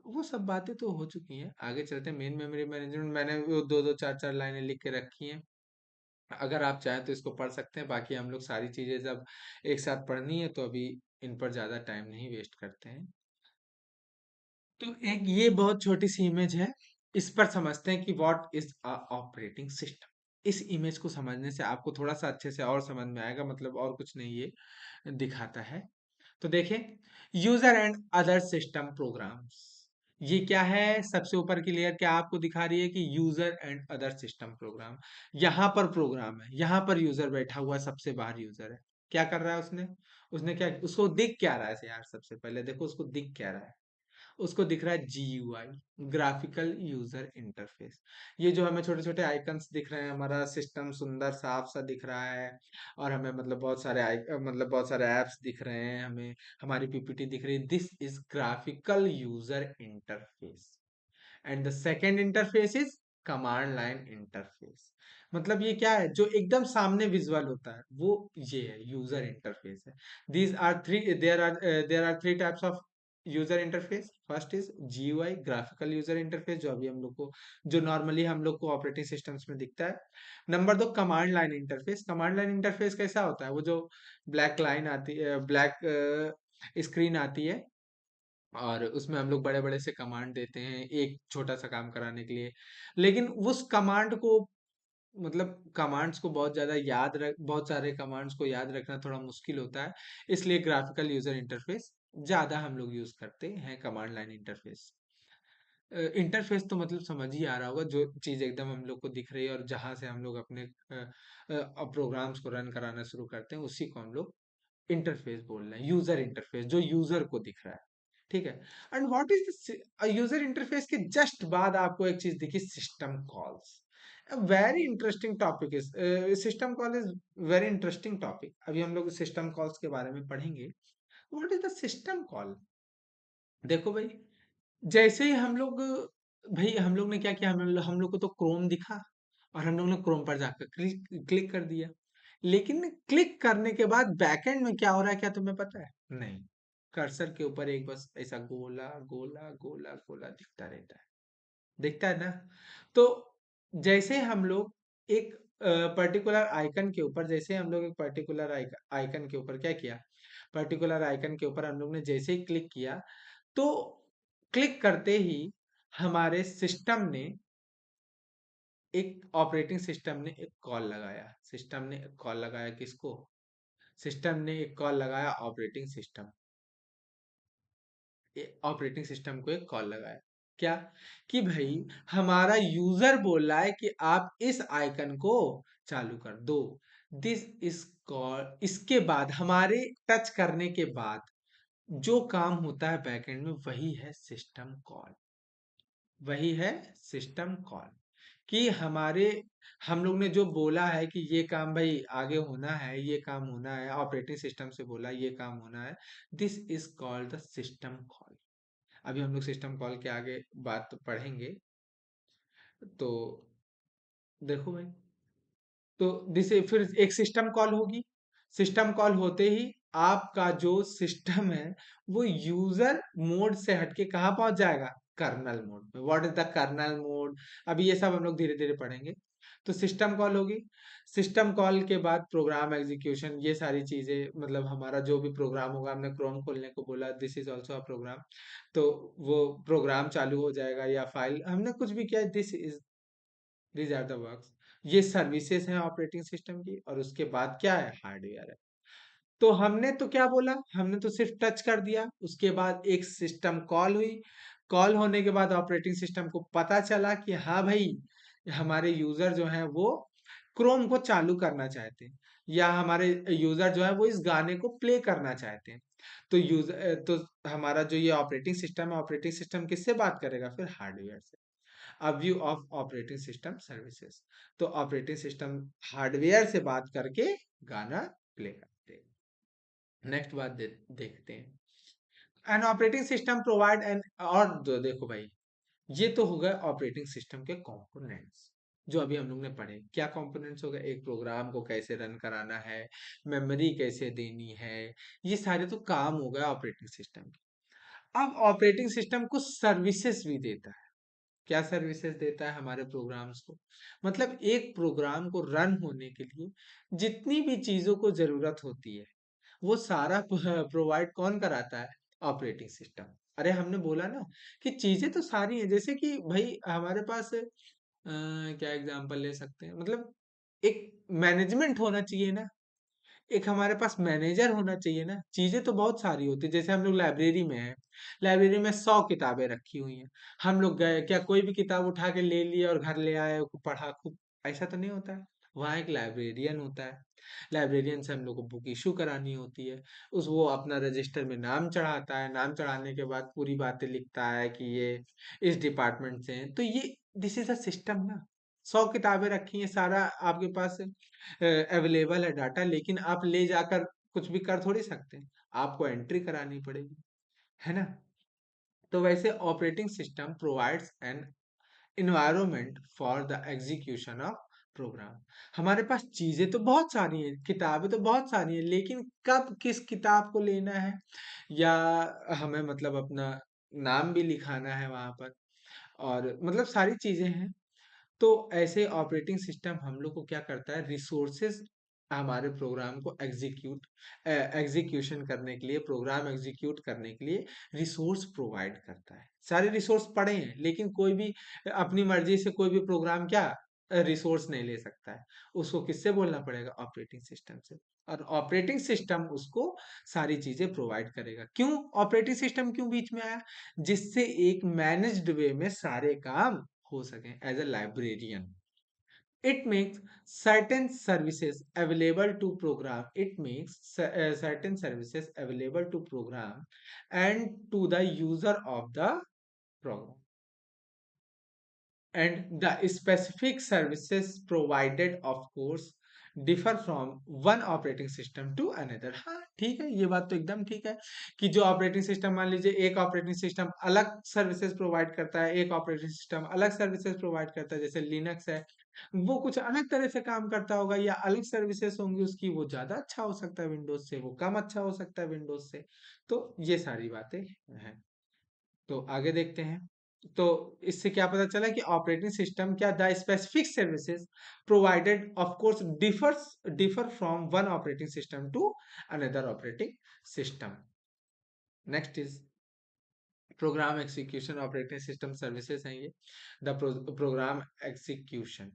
A: वो सब बातें तो हो चुकी हैं, आगे चलते हैं। मेन मेमोरी मैनेजमेंट मैंने वो दो दो चार चार लाइनें लिख के रखी हैं, अगर आप चाहें तो इसको पढ़ सकते हैं। बाकी हम लोग सारी चीजें जब एक साथ पढ़नी है तो अभी इन पर ज्यादा टाइम नहीं वेस्ट करते हैं। तो एक ये बहुत छोटी सी इमेज है, इस पर समझते हैं कि what is a operating system. इस इमेज को समझने से आपको थोड़ा सा अच्छे से और समझ में आएगा, मतलब और कुछ नहीं ये दिखाता है। तो देखें, user and other system programs, ये क्या है, सबसे ऊपर की लेयर क्या आपको दिखा रही है कि user and other system program. यहाँ पर प्रोग्राम है, यहाँ पर यूजर बैठा हुआ है, सबसे बाहर यूजर है। क्या कर रहा है उसने, उसने क्या, उसको दिख क्या रहा है यार, सबसे पहले देखो उसको दिख क्या रहा है। उसको दिख रहा है GUI, ग्राफिकल यूजर इंटरफेस। ये जो हमें छोटे छोटे आइकन्स दिख रहे हैं, हमारा सिस्टम सुंदर साफ सा दिख रहा है, और हमें मतलब बहुत सारे मतलब बहुत सारे ऐप्स दिख रहे हैं हमें, हमारी पीपीटी दिख रही है, this is graphical user interface. And the second interface is command line interface. मतलब ये क्या है, जो एकदम सामने विजुअल होता है वो ये है, यूजर इंटरफेस है। These are three, there are three types of user interface. First is GUI, graphical user interface, जो अभी हम लोग को, जो नॉर्मली हम लोग को ऑपरेटिंग सिस्टम्स में दिखता है। नंबर दो, command line interface. Command line interface कैसा होता है, वो जो ब्लैक लाइन आती है, ब्लैक स्क्रीन आती है, और उसमें हम लोग बड़े-बड़े से कमांड देते हैं एक छोटा-सा काम कराने के लिए। लेकिन उस कमांड को, मतलब कमांड्स को बहुत सारे कमांड्स को याद रखना थोड़ा मुश्किल होता है। इसलिए ग्राफिकल यूजर इंटरफेस ज़्यादा हम लोग यूज़ करते हैं, कमांड लाइन इंटरफेस। इंटरफेस तो मतलब समझ ही आ रहा होगा, जो चीज़ एकदम हम लोग को दिख रही है और जहाँ से हम लोग अपने प्रोग्राम्स को रन कराना शुरू करते हैं, उसी को हम लोग इंटरफेस बोल रहे हैं, यूजर इंटरफेस, जो यूजर को दिख रहा है। ठीक है। And what is user interface के जस्ट बाद आपको एक चीज दिखी, system calls. Very interesting topic is, system call is very interesting topic. अभी हम लोग सिस्टम कॉल्स के बारे में पढ़ेंगे। What is the system call. देखो भाई, जैसे ही हम लोग, भाई हम लोग ने क्या किया, हम लोग को तो क्रोम दिखा, और हम लोग ने क्रोम पर जाकर क्लिक क्लिक कर दिया। लेकिन क्लिक करने के बाद बैकएंड में क्या हो रहा है, क्या तुम्हें पता है, नहीं। कर्सर के ऊपर एक बस ऐसा गोला गोला गोला गोला दिखता रहता है, दिखता है ना। तो जैसे हम लोग एक पर्टिकुलर आइकन के ऊपर, जैसे हम लोग एक पर्टिकुलर आइकन के ऊपर क्या किया, पर्टिकुलर आइकन के ऊपर हम लोग ने जैसे ही क्लिक किया, तो क्लिक करते ही हमारे सिस्टम ने, एक ऑपरेटिंग सिस्टम ने एक कॉल लगाया, सिस्टम ने एक कॉल लगाया किसको, सिस्टम ने एक कॉल लगाया ऑपरेटिंग सिस्टम, ऑपरेटिंग सिस्टम को एक कॉल लगाया। क्या, कि भाई हमारा यूजर बोल रहा है कि आप इस आइकन को चालू कर दो, दिस इज कॉल। इसके बाद हमारे टच करने के बाद जो काम होता है बैकएंड में, वही है सिस्टम कॉल, वही है सिस्टम कॉल। कि हमारे, हम लोग ने जो बोला है कि ये काम भाई आगे होना है, ये काम होना है, ऑपरेटिंग सिस्टम से बोला ये काम होना है, this is called the system call. अभी हम लोग सिस्टम कॉल के आगे बात पढ़ेंगे। तो देखो भाई, तो दिस फिर एक सिस्टम कॉल होगी, सिस्टम कॉल होते ही आपका जो सिस्टम है वो यूजर मोड से हटके कहाँ पहुंच जाएगा, कर्नल मोड में। What is the kernel mode, अभी ये सब हम लोग धीरे धीरे पढ़ेंगे। तो सिस्टम कॉल होगी, सिस्टम कॉल के बाद प्रोग्राम एग्जीक्यूशन, ये सारी चीजें मतलब हमारा जो भी प्रोग्राम होगा, हमने क्रोम खोलने को बोला, this is also a program, तो वो प्रोग्राम चालू हो जाएगा, या फाइल हमने कुछ भी किया, this is, these are the works. ये सर्विसेज हैं ऑपरेटिंग सिस्टम की, और उसके बाद क्या है, हार्डवेयर है। तो हमने तो क्या बोला, हमने तो सिर्फ टच कर दिया, उसके बाद एक सिस्टम कॉल हुई, कॉल होने के बाद ऑपरेटिंग सिस्टम को पता चला कि हाँ भाई, हमारे यूजर जो हैं वो क्रोम को चालू करना चाहते हैं, या हमारे यूजर जो है वो इस गाने को प्ले करना चाहते हैं। तो तो हमारा जो ये ऑपरेटिंग सिस्टम है, ऑपरेटिंग सिस्टम किससे बात करेगा, फिर हार्डवेयर से। A view of operating system services, तो ऑपरेटिंग सिस्टम हार्डवेयर से बात करके गाना प्ले करते हैं। नेक्स्ट बात देखते हैं, N operating system provide an, और देखो भाई, ये तो हो गए ऑपरेटिंग सिस्टम के कंपोनेंट्स जो अभी हम लोग ने पढ़े। क्या कंपोनेंट्स हो गए, एक प्रोग्राम को कैसे रन कराना है, मेमोरी कैसे देनी है, ये सारे तो काम हो गए ऑपरेटिंग सिस्टम के। अब ऑपरेटिंग सिस्टम कुछ सर्विसेज भी देता है। क्या सर्विसेज देता है हमारे प्रोग्राम्स को, मतलब एक प्रोग्राम को रन होने के लिए जितनी भी चीजों को जरूरत होती है, वो सारा प्रोवाइड कौन कराता है, ऑपरेटिंग सिस्टम। अरे हमने बोला ना कि चीजें तो सारी हैं, जैसे कि भाई हमारे पास क्या एग्जांपल ले सकते हैं, मतलब एक मैनेजमेंट होना चाहिए ना, एक हमारे पास मैनेजर होना चाहिए ना। चीजें तो बहुत सारी होती है, जैसे हम लोग लाइब्रेरी में हैं, लाइब्रेरी में 100 किताबें रखी हुई हैं, हम लोग गए, क्या कोई भी किताब उठा के ले लिया और घर ले आए, पढ़ा खूब, ऐसा तो नहीं होता है। वहाँ एक लाइब्रेरियन होता है, लाइब्रेरियन से हम लोग को बुक इशू करानी होती है, उस वो अपना रजिस्टर में नाम चढ़ाता है, नाम चढ़ाने के बाद पूरी बातें लिखता है कि ये इस डिपार्टमेंट से हैं, तो ये दिस इज अ सिस्टम ना। 100 किताबें रखी हैं, सारा आपके पास अवेलेबल है डाटा, लेकिन आप ले जाकर कुछ भी कर थोड़ी सकते हैं, आपको एंट्री करानी पड़ेगी, है ना। तो वैसे operating system provides an environment for the execution of program. हमारे पास चीजें तो बहुत सारी हैं, किताबें तो बहुत सारी हैं, लेकिन कब किस किताब को लेना है, या हमें मतलब अपना नाम भी लिखाना है वहां पर, और मतलब सारी चीजें हैं। तो ऐसे ऑपरेटिंग सिस्टम हम लोग को क्या करता है, रिसोर्सेज हमारे प्रोग्राम को एग्जीक्यूशन करने के लिए, प्रोग्राम एग्जीक्यूट करने के लिए रिसोर्स प्रोवाइड करता है। सारे रिसोर्स पड़े हैं, लेकिन कोई भी अपनी मर्जी से कोई भी प्रोग्राम क्या रिसोर्स नहीं ले सकता है, उसको किससे बोलना पड़ेगा, ऑपरेटिंग सिस्टम से। और ऑपरेटिंग सिस्टम उसको सारी चीजें प्रोवाइड करेगा। क्यों ऑपरेटिंग सिस्टम क्यों बीच में आया, जिससे एक मैनेज्ड वे में सारे काम हो सके। As a librarian, it makes certain services available to program, it makes certain services available to program and to the user of the program, and the specific services provided of course differ from one operating system to another। हाँ ठीक है, ये बात तो एकदम ठीक है कि जो ऑपरेटिंग सिस्टम, मान लीजिए एक ऑपरेटिंग सिस्टम अलग सर्विसेज प्रोवाइड करता है, एक ऑपरेटिंग सिस्टम अलग सर्विसेज प्रोवाइड करता है, जैसे लिनक्स है, वो कुछ अलग तरह से काम करता होगा, या अलग सर्विसेज होंगी उसकी, वो ज्यादा अच्छा हो सकता है विंडोज से, वो कम अच्छा हो सकता है विंडोज से। तो ये सारी बातें हैं। तो आगे देखते हैं। तो इससे क्या पता चला कि ऑपरेटिंग सिस्टम क्या, the specific services provided of course differ from one operating system to another operating system. Next is program execution, operating system services हैं ये। द प्रोग्राम एग्जीक्यूशन,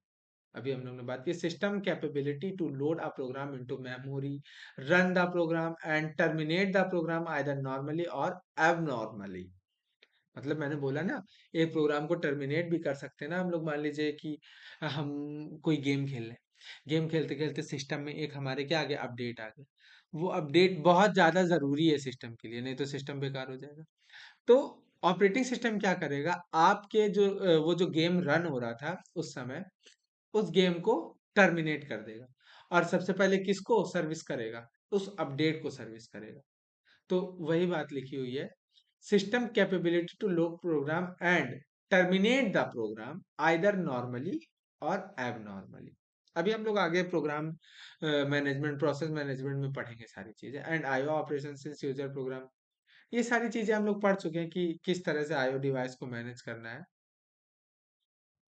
A: अभी हम लोग ने बात की, system capability to load a program into memory, run the program and terminate the program either normally or abnormally. मतलब मैंने बोला ना, एक प्रोग्राम को टर्मिनेट भी कर सकते हैं ना हम लोग। मान लीजिए कि हम कोई गेम खेल रहे हैं, गेम खेलते खेलते सिस्टम में एक हमारे क्या आ गया, अपडेट आ गया, वो अपडेट बहुत ज्यादा जरूरी है सिस्टम के लिए, नहीं तो सिस्टम बेकार हो जाएगा। तो ऑपरेटिंग सिस्टम क्या करेगा, आपके जो वो जो गेम रन हो रहा था उस समय, उस गेम को टर्मिनेट कर देगा, और सबसे पहले किसको सर्विस करेगा, उस अपडेट को सर्विस करेगा। तो वही बात लिखी हुई है, system capability to load program and terminate the program either normally or abnormally. अभी हम लोग आगे प्रोग्राम मैनेजमेंट, प्रोसेस मैनेजमेंट में पढ़ेंगे सारी चीजें, and IO operation since user program, ये सारी चीजें हम लोग पढ़ चुके हैं कि किस तरह से आईओ डिवाइस को मैनेज करना है।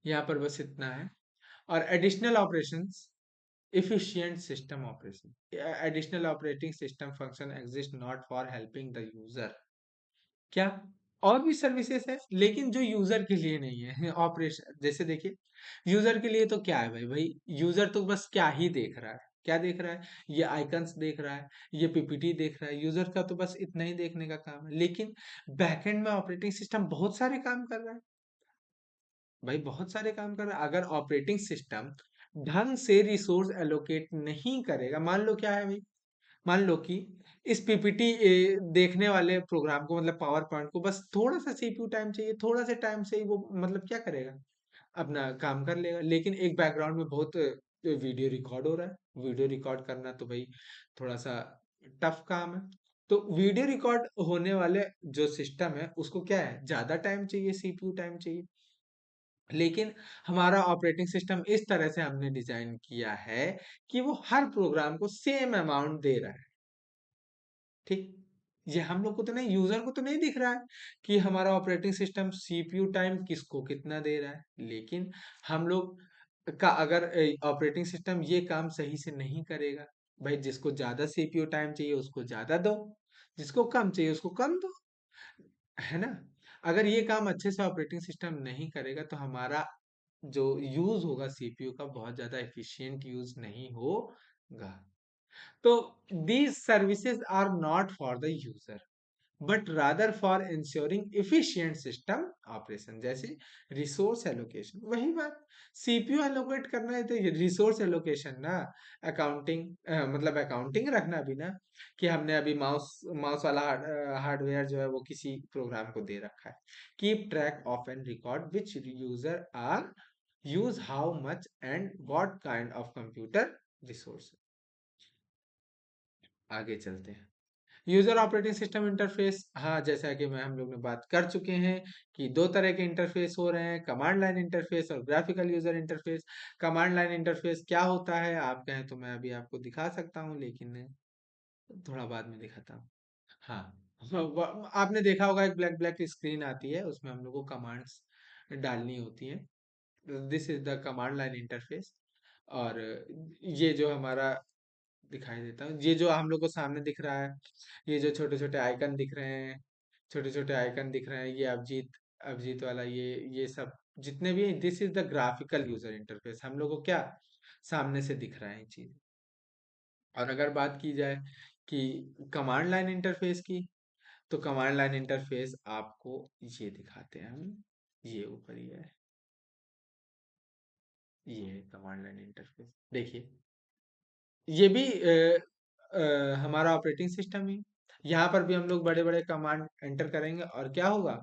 A: यहाँ पर बस इतना है। और additional operations, efficient system operation, additional operating system function exist not for helping the user, क्या और भी सर्विसेज है लेकिन जो यूजर के लिए नहीं है। ऑपरेशन जैसे देखिए, यूजर के लिए तो क्या है भाई, यूजर तो बस क्या ही देख रहा है, क्या देख रहा है, ये आइकन्स देख रहा है, ये पीपीटी देख रहा है, यूजर का तो बस इतना ही देखने का काम है। लेकिन बैकएंड में ऑपरेटिंग सिस्टम बहुत सारे काम कर रहा है भाई, बहुत सारे काम कर रहा है। अगर ऑपरेटिंग सिस्टम ढंग से रिसोर्स एलोकेट नहीं करेगा, मान लो क्या है भाई, मान लो कि इस पीपीटी देखने वाले प्रोग्राम को, मतलब पावर पॉइंट को, बस थोड़ा सा सीपीयू टाइम चाहिए, थोड़ा से टाइम से ही वो मतलब क्या करेगा, अपना काम कर लेगा। लेकिन एक बैकग्राउंड में बहुत वीडियो रिकॉर्ड हो रहा है, वीडियो रिकॉर्ड करना तो भाई थोड़ा सा टफ काम है। तो वीडियो रिकॉर्ड होने वाले जो सिस्टम है उसको क्या है, ज्यादा टाइम चाहिए, सीपीयू टाइम चाहिए। लेकिन हमारा ऑपरेटिंग सिस्टम इस तरह से हमने डिजाइन किया है कि वो हर प्रोग्राम को सेम अमाउंट दे रहा है। ठीक, ये हम लोग को तो नहीं, यूजर को तो नहीं दिख रहा है कि हमारा ऑपरेटिंग सिस्टम सीपीयू टाइम किसको कितना दे रहा है। लेकिन हम लोग का अगर ऑपरेटिंग सिस्टम ये काम सही से नहीं करेगा, भाई जिसको ज्यादा सीपीयू टाइम चाहिए उसको ज्यादा दो, जिसको कम चाहिए उसको कम दो, है ना। अगर ये काम अच्छे से ऑपरेटिंग सिस्टम नहीं करेगा तो हमारा जो यूज होगा सीपीयू का, बहुत ज्यादा एफिशिएंट यूज नहीं होगा। तो these services are not for the user but rather for ensuring efficient system operation। जैसे रिसोर्स एलोकेशन, वही बात, सीपीयू एलोकेट करना है तो रिसोर्स एलोकेशन ना, अकाउंटिंग मतलब अकाउंटिंग रखना भी ना, कि हमने अभी माउस माउस वाला हार्डवेयर जो है वो किसी प्रोग्राम को दे रखा है, keep track of and record which user are use how much and what kind of computer resource. आगे चलते हैं। यूजर ऑपरेटिंग सिस्टम इंटरफेस, हाँ जैसा कि मैं हम लोग ने बात कर चुके हैं कि दो तरह के इंटरफेस हो रहे हैं, कमांड लाइन इंटरफेस और graphical user interface. Command line interface क्या होता है, आप कहें तो मैं अभी आपको दिखा सकता हूँ, लेकिन थोड़ा बाद में दिखाता हूँ। हाँ, आपने देखा होगा एक ब्लैक ब्लैक स्क्रीन आती है, उसमें हम लोग को कमांड्स डालनी होती है। This is the command line interface. और ये जो हमारा दिखाई देता है, ये जो हम लोग को सामने दिख रहा है, ये जो छोटे छोटे आइकन दिख रहे हैं, छोटे छोटे आइकन दिख रहे हैं, ये अभिजीत, अभिजीत वाला, ये सब जितने भी, this is the graphical user interface, हम लोग को क्या सामने से दिख रहा है चीज। और अगर बात की जाए कि कमांड लाइन इंटरफेस की, तो कमांड लाइन इंटरफेस आपको ये दिखाते हैं हम, ये ऊपर ही है, ये है कमांड लाइन इंटरफेस। देखिए, ये भी हमारा ऑपरेटिंग सिस्टम ही, यहाँ पर भी हम लोग बड़े बड़े कमांड एंटर करेंगे और क्या होगा,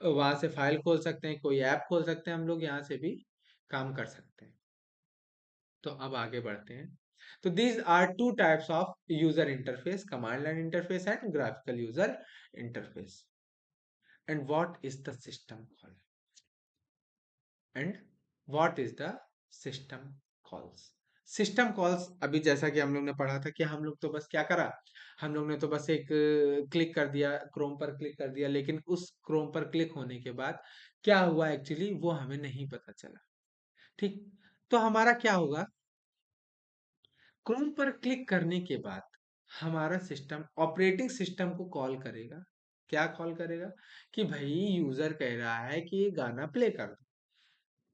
A: वहां से फाइल खोल सकते हैं, कोई ऐप खोल सकते हैं, हम लोग यहाँ से भी काम कर सकते हैं। तो अब आगे बढ़ते हैं। तो these are two types of user interface, command line interface and graphical user interface. And what is the system call, and what is the system calls. System calls, अभी जैसा कि हम लोग ने पढ़ा था कि हम लोग तो बस क्या करा, हम लोग ने तो बस एक क्लिक कर दिया, क्रोम पर क्लिक कर दिया, लेकिन उस क्रोम पर क्लिक होने के बाद क्या हुआ एक्चुअली वो हमें नहीं पता चला। ठीक, तो हमारा क्या होगा, क्रोम पर क्लिक करने के बाद हमारा सिस्टम ऑपरेटिंग सिस्टम को कॉल करेगा। क्या कॉल करेगा, कि भाई यूजर कह रहा है कि ये गाना प्ले कर दो।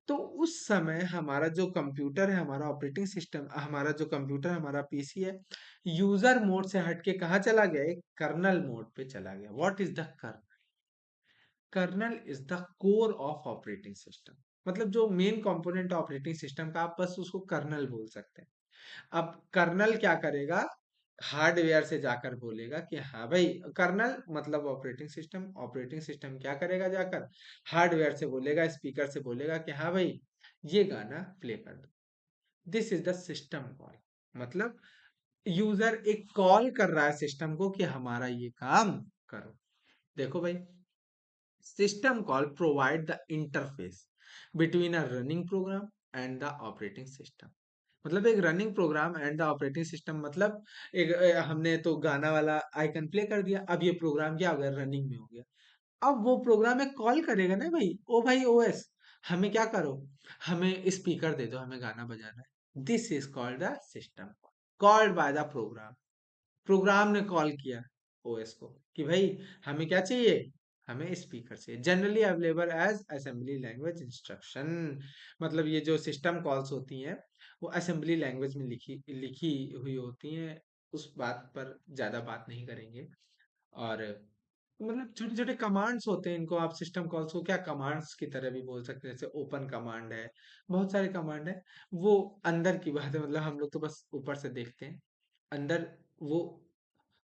A: तो उस समय हमारा जो कंप्यूटर है, हमारा ऑपरेटिंग सिस्टम, हमारा जो कंप्यूटर, हमारा पीसी है, यूजर मोड से हटके कहाँ चला गया, एक कर्नल मोड पे चला गया। What is the kernel, kernel is the core of operating system, मतलब जो मेन कंपोनेंट ऑपरेटिंग सिस्टम का, आप बस उसको कर्नल बोल सकते हैं। अब कर्नल क्या करेगा, हार्डवेयर से जाकर बोलेगा कि हाँ भाई, कर्नल मतलब ऑपरेटिंग सिस्टम, ऑपरेटिंग सिस्टम क्या करेगा, जाकर हार्डवेयर से बोलेगा, स्पीकर से बोलेगा कि हाँ भाई ये गाना प्ले कर दो। This is the system call, मतलब यूजर एक कॉल कर रहा है सिस्टम को कि हमारा ये काम करो। देखो भाई, system call provide the interface between a running program and the operating system. मतलब एक running program and the operating system, मतलब एक हमने तो गाना वाला आइकन प्ले कर दिया, अब ये प्रोग्राम क्या हो गया, रनिंग में हो गया। अब वो प्रोग्राम में कॉल करेगा ना, भाई ओ भाई ओएस, हमें क्या करो, हमें स्पीकर दे दो, हमें गाना बजाना है। This is called the system called by the program. Program ने कॉल किया ओएस को कि भाई हमें क्या चाहिए, हमें स्पीकर चाहिए, generally available as assembly language instruction. मतलब ये जो सिस्टम कॉल्स होती हैं वो असेंबली लैंग्वेज में लिखी लिखी हुई होती हैं। उस बात पर ज्यादा बात नहीं करेंगे। और मतलब छोटे छोटे कमांड्स होते हैं, इनको आप सिस्टम कॉल्स को क्या कमांड्स की तरह भी बोल सकते हैं, जैसे ओपन कमांड है, बहुत सारे कमांड है। वो अंदर की बात है, मतलब हम लोग तो बस ऊपर से देखते हैं, अंदर वो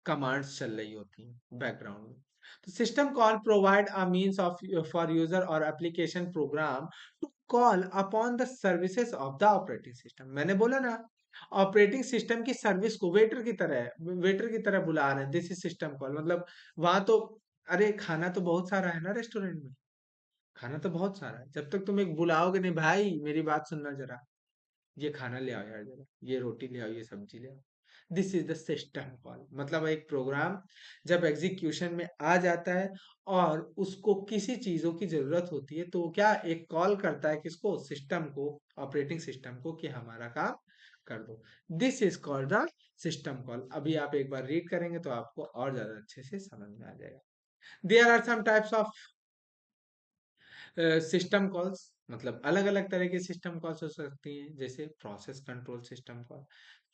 A: कमांड्स चल रही होती हैं बैकग्राउंड में। तो system call provide a means of for user और application program to call upon the services of the operating system. मैंने बोला ना, ऑपरेटिंग सिस्टम की सर्विस को वेटर की तरह है, वेटर की तरह बुला रहे हैं, दिस इज सिस्टम कॉल। मतलब वहां तो, अरे खाना तो बहुत सारा है ना रेस्टोरेंट में, खाना तो बहुत सारा है, जब तक तुम एक बुलाओगे नहीं, भाई मेरी बात सुनना जरा, ये खाना ले आओ यार जरा, ये रोटी ले आओ, ये सब्जी ले आओ, this is the system call. मतलब एक प्रोग्राम जब एग्जीक्यूशन में आ जाता है और उसको किसी चीजों की जरूरत होती है, तो वो क्या एक कॉल करता है किसको, सिस्टम को, ऑपरेटिंग सिस्टम को, कि हमारा काम कर दो। This is called the system call. अभी आप एक बार रीड करेंगे तो आपको और ज्यादा अच्छे से समझ में आ जाएगा। There are some types of system calls, मतलब अलग अलग तरह के सिस्टम कॉल्स हो सकती हैं, जैसे process control system call,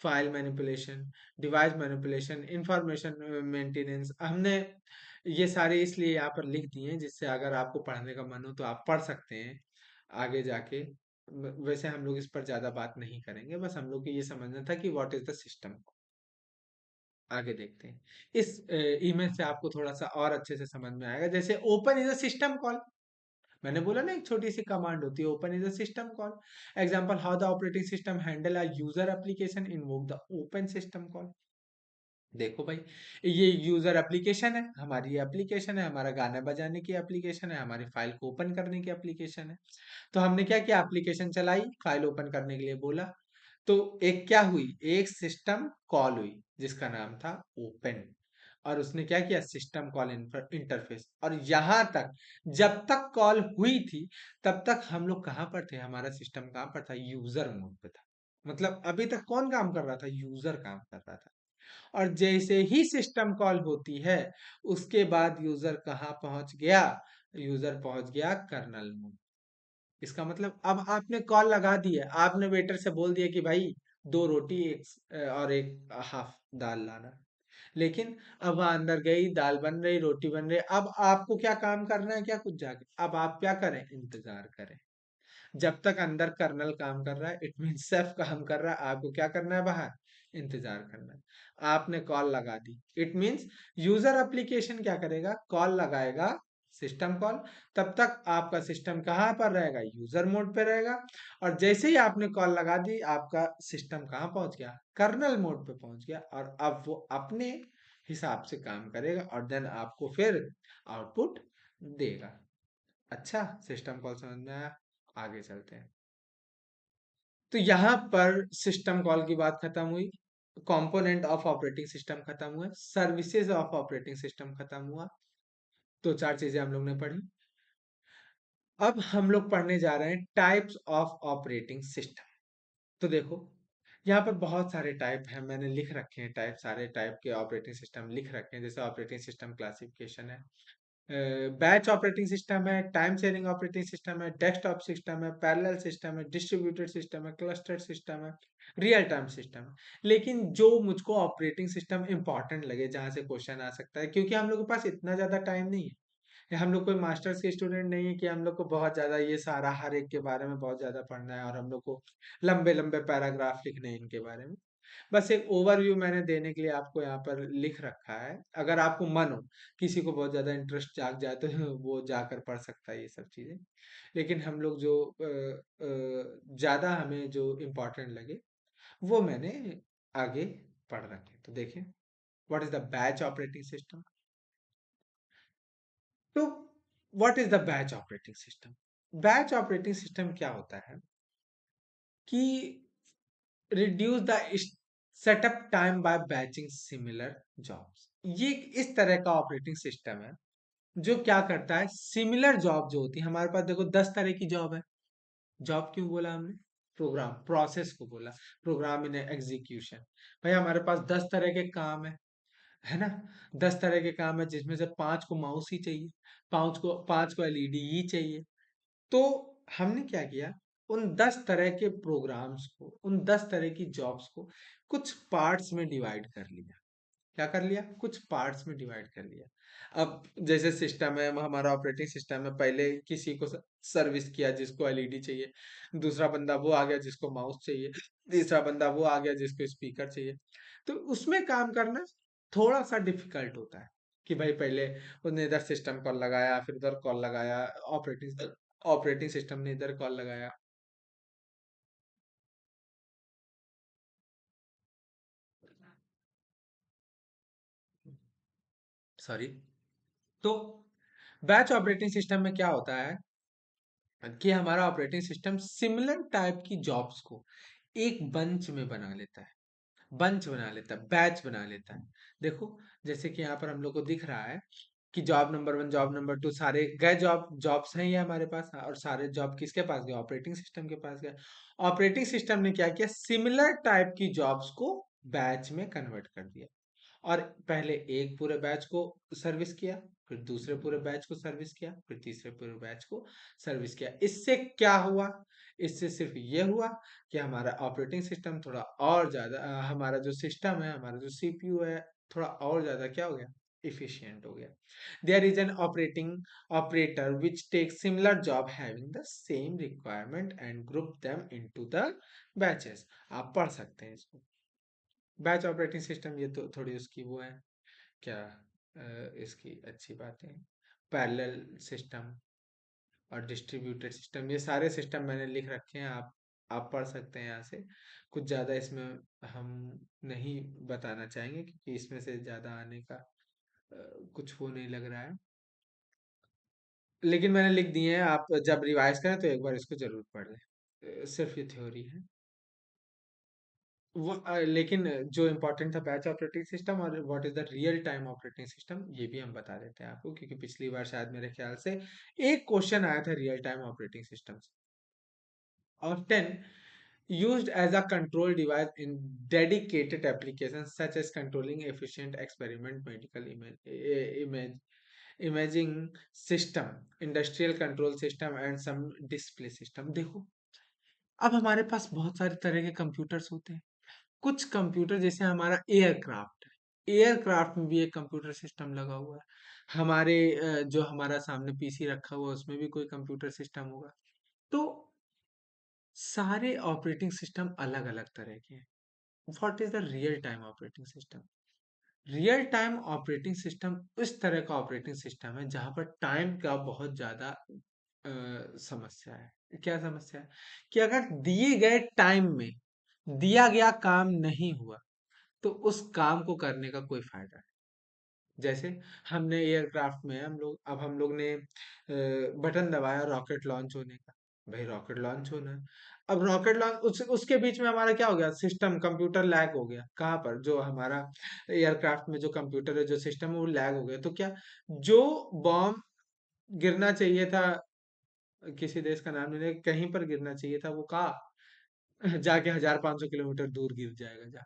A: file manipulation, device manipulation, information maintenance. हमने ये सारे इसलिए यहाँ पर लिख दिए हैं, जिससे अगर आपको पढ़ने का मन हो तो आप पढ़ सकते हैं आगे जाके। वैसे हम लोग इस पर ज्यादा बात नहीं करेंगे, बस हम लोग को ये समझना था कि व्हाट इज द सिस्टम। आगे देखते हैं। इस इमेज से आपको थोड़ा सा और अच्छे से समझ में आएगा। जैसे open is a system call, मैंने बोला ना एक छोटी सी कमांड होती है, open is a system call. Example, how the operating system handle a user application invoke the open system call. देखो भाई, ये यूजर एप्लीकेशन है, हमारी एप्लीकेशन है, हमारा गाना बजाने की एप्लीकेशन है, हमारी फाइल को ओपन करने की एप्लीकेशन है। तो हमने क्या किया, एप्लीकेशन चलाई, फाइल ओपन करने के लिए बोला, तो एक क्या हुई, एक सिस्टम कॉल हुई जिसका नाम था ओपन। और उसने क्या किया, सिस्टम कॉल इंटरफेस। और यहां तक, जब तक कॉल हुई थी तब तक हम लोग कहाँ पर थे, हमारा सिस्टम कहाँ पर था, यूजर मोड पे था। मतलब अभी तक कौन काम कर रहा था, यूजर काम कर रहा था। और जैसे ही सिस्टम कॉल होती है, उसके बाद यूजर कहाँ पहुंच गया, यूजर पहुंच गया कर्नल मोड। इसका मतलब अब आपने कॉल लगा दी है, आपने वेटर से बोल दिया कि भाई दो रोटी और एक हाफ दाल लाना। लेकिन अब वहां अंदर गई, दाल बन रही, रोटी बन रही, अब आपको क्या काम करना है, क्या कुछ जाके, अब आप क्या करें, इंतजार करें। जब तक अंदर कर्नल काम कर रहा है, इट मीन सेफ काम कर रहा है, आपको क्या करना है, बाहर इंतजार करना है। आपने कॉल लगा दी, इट मीन्स यूजर एप्लीकेशन क्या करेगा, कॉल लगाएगा, सिस्टम कॉल। तब तक आपका सिस्टम कहाँ पर रहेगा, यूजर मोड पे रहेगा। और जैसे ही आपने कॉल लगा दी, आपका सिस्टम कहाँ पहुंच गया, कर्नल मोड पे पहुंच गया, और अब वो अपने हिसाब से काम करेगा और देन आपको फिर आउटपुट देगा। अच्छा, सिस्टम कॉल समझ में आया, आगे चलते हैं। तो यहाँ पर सिस्टम कॉल की बात खत्म हुई, कंपोनेंट ऑफ ऑपरेटिंग सिस्टम खत्म हुए, सर्विसेज ऑफ ऑपरेटिंग सिस्टम खत्म हुआ। तो चार चीजें हम लोग ने पढ़ी। अब हम लोग पढ़ने जा रहे हैं टाइप्स ऑफ ऑपरेटिंग सिस्टम। तो देखो, यहाँ पर बहुत सारे टाइप हैं, मैंने लिख रखे हैं टाइप, सारे टाइप के ऑपरेटिंग सिस्टम लिख रखे हैं। जैसे ऑपरेटिंग सिस्टम क्लासिफिकेशन है, बैच ऑपरेटिंग सिस्टम है, टाइम शेयरिंग ऑपरेटिंग सिस्टम है, डेस्कटॉप सिस्टम है, पैरेलल सिस्टम है, डिस्ट्रीब्यूटेड सिस्टम है, क्लस्टर्ड सिस्टम है, रियल टाइम सिस्टम है। लेकिन जो मुझको ऑपरेटिंग सिस्टम इंपॉर्टेंट लगे, जहां से क्वेश्चन आ सकता है, क्योंकि हम लोग के पास इतना ज्यादा टाइम नहीं है, या हम लोग कोई मास्टर्स के स्टूडेंट नहीं है कि हम लोग को बहुत ज्यादा ये सारा हर एक के बारे में बहुत ज्यादा पढ़ना है, और हम लोग को लंबे लंबे पैराग्राफ लिखने हैं इनके बारे में। बस एक ओवरव्यू मैंने देने के लिए आपको यहाँ पर लिख रखा है। अगर आपको मन हो, किसी को बहुत ज्यादा इंटरेस्ट जाग जाए, तो वो जाकर पढ़ सकता है ये सब चीजें। लेकिन हम लोग जो ज्यादा हमें जो इम्पोर्टेंट लगे, वो मैंने आगे पढ़ रखे। तो देखिए, what is the batch operating system. तो what is the batch operating system, batch operating system क्या होता है कि reduce the setup time by batching similar jobs. ये इस तरह का ऑपरेटिंग सिस्टम है जो क्या करता है, सिमिलर जॉब जो होती है हमारे पास, देखो 10 तरह की जॉब है। जॉब क्यों बोला हमने? प्रोग्राम प्रोसेस को बोला, प्रोग्राम इन एग्जीक्यूशन। भाई हमारे पास 10 तरह के काम है ना? 10 तरह के काम है जिसमें से 5 को माउस ही चाहिए, 5 को एलईडी ही चाहिए। तो हमने क्या किया, उन 10 तरह के प्रोग्राम्स को, उन 10 तरह की जॉब्स को कुछ पार्ट्स में डिवाइड कर लिया। क्या कर लिया? कुछ पार्ट्स में डिवाइड कर लिया। अब जैसे सिस्टम है, हमारा ऑपरेटिंग सिस्टम है, पहले किसी को सर्विस किया जिसको एलईडी चाहिए, दूसरा बंदा वो आ गया जिसको माउस चाहिए, तीसरा बंदा वो आ गया जिसको स्पीकर चाहिए। तो उसमें काम करना थोड़ा सा डिफिकल्ट होता है कि भाई पहले उसने इधर सिस्टम कॉल लगाया, फिर उधर कॉल लगाया, ऑपरेटिंग ऑपरेटिंग सिस्टम ने इधर कॉल लगाया। सॉरी। तो बैच ऑपरेटिंग सिस्टम में क्या होता है कि हमारा ऑपरेटिंग सिस्टम सिमिलर टाइप की जॉब्स को एक बंच में बना लेता है, बंच बना लेता है, बैच बना लेता है। देखो, जैसे कि यहाँ पर हम लोग को दिख रहा है कि जॉब नंबर 1, जॉब नंबर 2 सारे गए, जॉब्स हैं ये हमारे पास, और सारे जॉब किसके पास गए? ऑपरेटिंग सिस्टम के पास गए। ऑपरेटिंग सिस्टम ने क्या किया, सिमिलर टाइप की जॉब्स को बैच में कन्वर्ट कर दिया। और पहले एक पूरे बैच को सर्विस किया, फिर दूसरे पूरे बैच को सर्विस किया, फिर तीसरे पूरे बैच को सर्विस किया। इससे क्या हुआ? इससे सिर्फ ये हुआ कि हमारा ऑपरेटिंग सिस्टम थोड़ा और ज्यादा हमारा जो सिस्टम है, हमारा जो सीपीयू है, थोड़ा और ज्यादा क्या हो गया, इफिशियंट हो गया। There is an operating operator which take similar job having the same requirement and group them into the batches. आप पढ़ सकते हैं इसको। बैच ऑपरेटिंग सिस्टम, ये तो थोड़ी उसकी वो है क्या, इसकी अच्छी बातें, पैरेलल सिस्टम और डिस्ट्रीब्यूटेड सिस्टम, ये सारे सिस्टम मैंने लिख रखे हैं, आप पढ़ सकते हैं यहाँ से। कुछ ज़्यादा इसमें हम नहीं बताना चाहेंगे क्योंकि इसमें से ज़्यादा आने का कुछ वो नहीं लग रहा है, लेकिन मैंने लिख दिए हैं। आप जब रिवाइज करें तो एक बार इसको जरूर पढ़ लें। सिर्फ ये थ्योरी है वो, लेकिन जो इम्पोर्टेंट था बैच ऑपरेटिंग सिस्टम और what is the real time operating system, ये भी हम बता देते हैं आपको, क्योंकि पिछली बार शायद मेरे ख्याल से एक क्वेश्चन आया था रियल टाइम ऑपरेटिंग सिस्टम से। और 10, used as a control device in dedicated applications such as controlling efficient experiment, medical imaging system, industrial control system and some display system। देखो, अब हमारे पास बहुत सारे तरह के कंप्यूटर्स होते हैं। कुछ कंप्यूटर जैसे हमारा एयरक्राफ्ट है, एयरक्राफ्ट में भी एक कंप्यूटर सिस्टम लगा हुआ है। हमारे जो हमारा सामने पीसी रखा हुआ है उसमें भी कोई कंप्यूटर सिस्टम होगा। तो सारे ऑपरेटिंग सिस्टम अलग अलग तरह के हैं। What is the real time operating system? Real time operating system इस तरह का ऑपरेटिंग सिस्टम है जहां पर टाइम का बहुत ज्यादा समस्या है। क्या समस्या है? कि अगर दिए गए टाइम में दिया गया काम नहीं हुआ तो उस काम को करने का कोई फायदा नहीं। जैसे हमने एयरक्राफ्ट में हम लोग ने बटन दबाया रॉकेट लॉन्च होने का। भाई रॉकेट लॉन्च होना है। अब रॉकेट लॉन्च उसके बीच में हमारा क्या हो गया, सिस्टम कंप्यूटर लैग हो गया। कहाँ पर? जो हमारा एयरक्राफ्ट में जो कंप्यूटर है, जो सिस्टम है, वो लैग हो गया। तो क्या, जो बॉम्ब गिरना चाहिए था, किसी देश का नाम नहीं, कहीं पर गिरना चाहिए था, वो कहाँ जाके 1500 किलोमीटर दूर गिर जाएगा जा।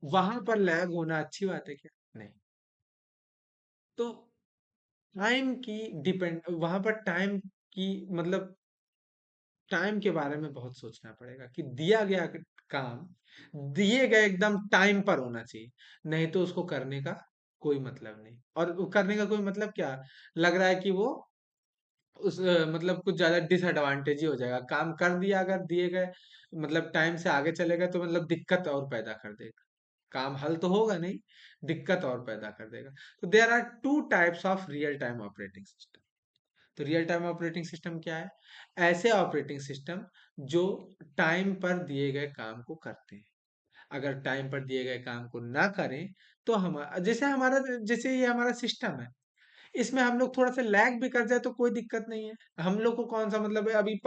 A: वहां पर लैग होना अच्छी बात है क्या? नहीं। तो टाइम की डिपेंड वहां पर टाइम की मतलब टाइम के बारे में बहुत सोचना पड़ेगा कि दिया गया काम दिए गए एकदम टाइम पर होना चाहिए, नहीं तो उसको करने का कोई मतलब नहीं। और वो करने का कोई मतलब क्या, लग रहा है कि वो मतलब कुछ ज्यादा डिसएडवांटेज ही हो जाएगा। काम कर दिया अगर दिए गए मतलब टाइम से आगे चलेगा तो मतलब दिक्कत और पैदा कर देगा। काम हल तो होगा नहीं, दिक्कत और पैदा कर देगा। तो there are two types of real time operating system. तो रियल टाइम ऑपरेटिंग सिस्टम क्या है? ऐसे ऑपरेटिंग सिस्टम जो टाइम पर दिए गए काम को करते हैं। अगर टाइम पर दिए गए काम को ना करें तो हम जैसे ये हमारा सिस्टम है, इसमें हम लोग थोड़ा सा लैग भी कर जाए तो कोई दिक्कत नहीं है। हम लोग को कौन सा मतलब है, अभी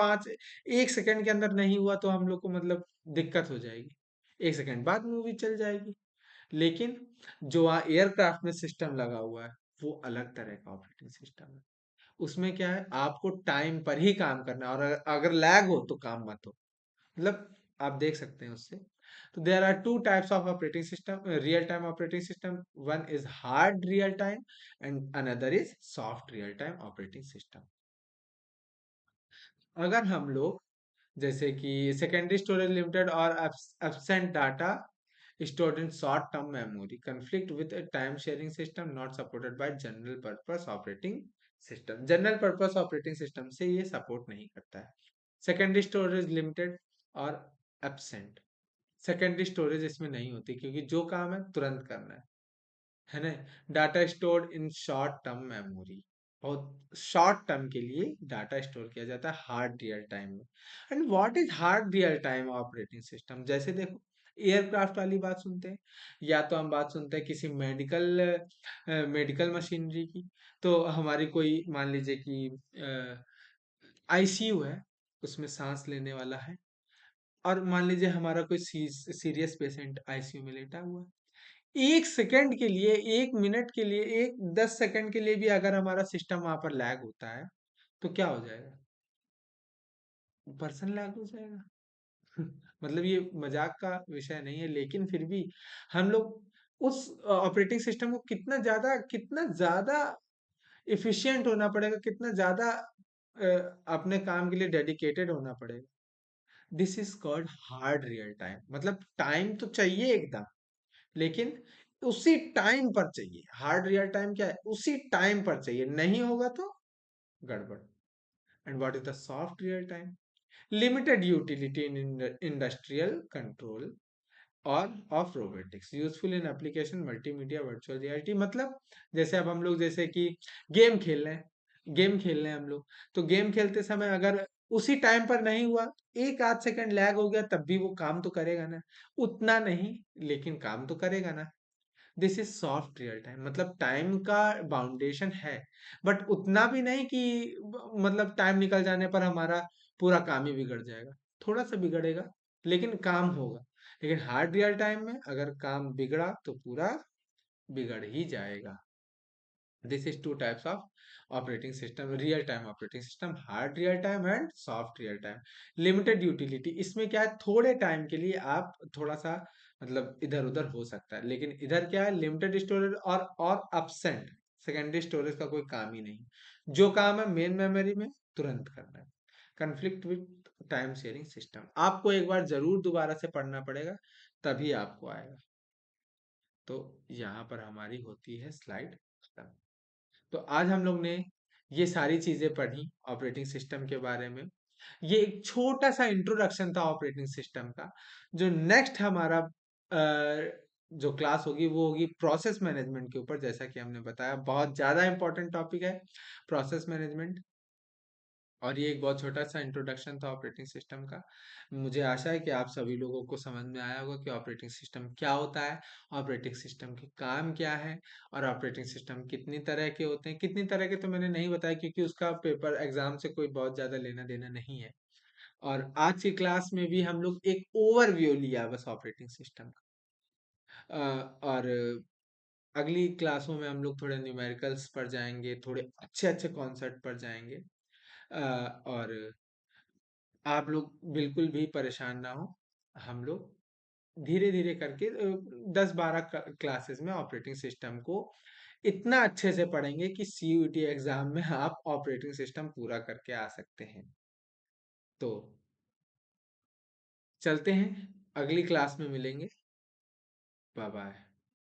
A: 1 सेकंड के अंदर नहीं हुआ तो हम लोग को मतलब दिक्कत हो जाएगी, 1 सेकंड बाद मूवी चल जाएगी। लेकिन जो वहाँ एयरक्राफ्ट में सिस्टम लगा हुआ है, वो अलग तरह का ऑपरेटिंग सिस्टम है। उसमें क्या है, आपको टाइम पर ही काम करना है, और अगर लैग हो तो काम मत हो, मतलब आप देख सकते हैं उससे। तो there are two types of operating system, real time operating system. One is hard real time and another is soft real time operating system. अगर हम लोग जैसे कि सेकेंडरी स्टोरेज लिमिटेड और absent data stored in short term memory conflict with a time sharing system not supported by general purpose operating system। General purpose operating system से ये support नहीं करता है सेकेंडरी स्टोरेज लिमिटेड और absent. Secondary storage इसमें नहीं होती क्योंकि जो काम है तुरंत करना है ना। Data stored in short term memory, बहुत शॉर्ट टर्म के लिए डाटा स्टोर किया जाता है हार्ड रियल टाइम में। And what is hard real time operating system, जैसे देखो एयरक्राफ्ट वाली बात सुनते हैं, या तो हम बात सुनते हैं किसी मेडिकल मशीनरी की। तो हमारी कोई मान लीजिए कि आईसीयू है, उसमें सांस लेने वाला है, और मान लीजिए हमारा कोई सीरियस पेशेंट आईसीयू में लेटा हुआ है। 1 सेकंड के लिए, 1 मिनट के लिए, 10 सेकंड के लिए भी अगर हमारा सिस्टम वहां पर लैग होता है तो क्या हो जाएगा, पर्सन लैग हो जाएगा। मतलब ये मजाक का विषय नहीं है, लेकिन फिर भी हम लोग उस ऑपरेटिंग सिस्टम को कितना ज्यादा इफिशिएंट होना पड़ेगा, कितना ज्यादा अपने काम के लिए डेडिकेटेड होना पड़ेगा। This is called hard real time. मतलब टाइम तो चाहिए एकदम, लेकिन उसी टाइम पर चाहिए। हार्ड रियल टाइम क्या है, उसी टाइम पर चाहिए, नहीं होगा तो गड़बड़। And what is the soft real time, limited utility in industrial control और of robotics, useful in application multimedia virtual reality. मतलब जैसे अब हम लोग जैसे कि गेम खेल रहे हैं, हम लोग, तो गेम खेलते समय अगर उसी टाइम पर नहीं हुआ, एक आध सेकंड लैग हो गया, तब भी वो काम तो करेगा ना, उतना नहीं लेकिन काम तो करेगा ना। This is soft real time, मतलब टाइम का बाउंडेशन है, बट उतना भी नहीं कि मतलब टाइम निकल जाने पर हमारा पूरा काम ही बिगड़ जाएगा। थोड़ा सा बिगड़ेगा लेकिन काम होगा। लेकिन हार्ड रियल टाइम में अगर काम बिगड़ा तो पूरा बिगड़ ही जाएगा। This is to types of operating system, real time operating system, hard real time and soft real time. Limited utility, इसमें क्या है, थोड़े टाइम के लिए आप थोड़ा सा मतलब इधर उधर हो सकता है, लेकिन इधर क्या है, लिमिटेड स्टोरेज और अपसेंट, सेकेंडरी स्टोरेज का कोई काम ही नहीं। जो काम है मेन मेमोरी में तुरंत करना है। Conflict with time sharing system, आपको एक बार जरूर दोबारा से पढ़ना पड़ेगा, तभी आपको आएगा। तो यहाँ पर हमारी होती है स्लाइड खत्म। तो आज हम लोग ने ये सारी चीजें पढ़ी ऑपरेटिंग सिस्टम के बारे में। ये एक छोटा सा इंट्रोडक्शन था ऑपरेटिंग सिस्टम का। जो नेक्स्ट हमारा जो क्लास होगी वो होगी प्रोसेस मैनेजमेंट के ऊपर। जैसा कि हमने बताया, बहुत ज्यादा इंपॉर्टेंट टॉपिक है प्रोसेस मैनेजमेंट, और ये एक बहुत छोटा सा इंट्रोडक्शन था ऑपरेटिंग सिस्टम का। मुझे आशा है कि आप सभी लोगों को समझ में आया होगा कि ऑपरेटिंग सिस्टम क्या होता है, ऑपरेटिंग सिस्टम के काम क्या है, और ऑपरेटिंग सिस्टम कितनी तरह के होते हैं। कितनी तरह के तो मैंने नहीं बताया क्योंकि उसका पेपर एग्जाम से कोई बहुत ज़्यादा लेना देना नहीं है। और आज की क्लास में भी हम लोग एक ओवरव्यू लिया बस ऑपरेटिंग सिस्टम का। और अगली क्लासों में हम लोग थोड़े न्यूमेरिकल्स पर जाएंगे, थोड़े अच्छे अच्छे कॉन्सेप्ट पर जाएंगे। और आप लोग बिल्कुल भी परेशान ना हो, हम लोग धीरे धीरे करके 10-12 क्लासेस में ऑपरेटिंग सिस्टम को इतना अच्छे से पढ़ेंगे कि सीयूईटी एग्जाम में आप ऑपरेटिंग सिस्टम पूरा करके आ सकते हैं। तो चलते हैं, अगली क्लास में मिलेंगे। Bye bye.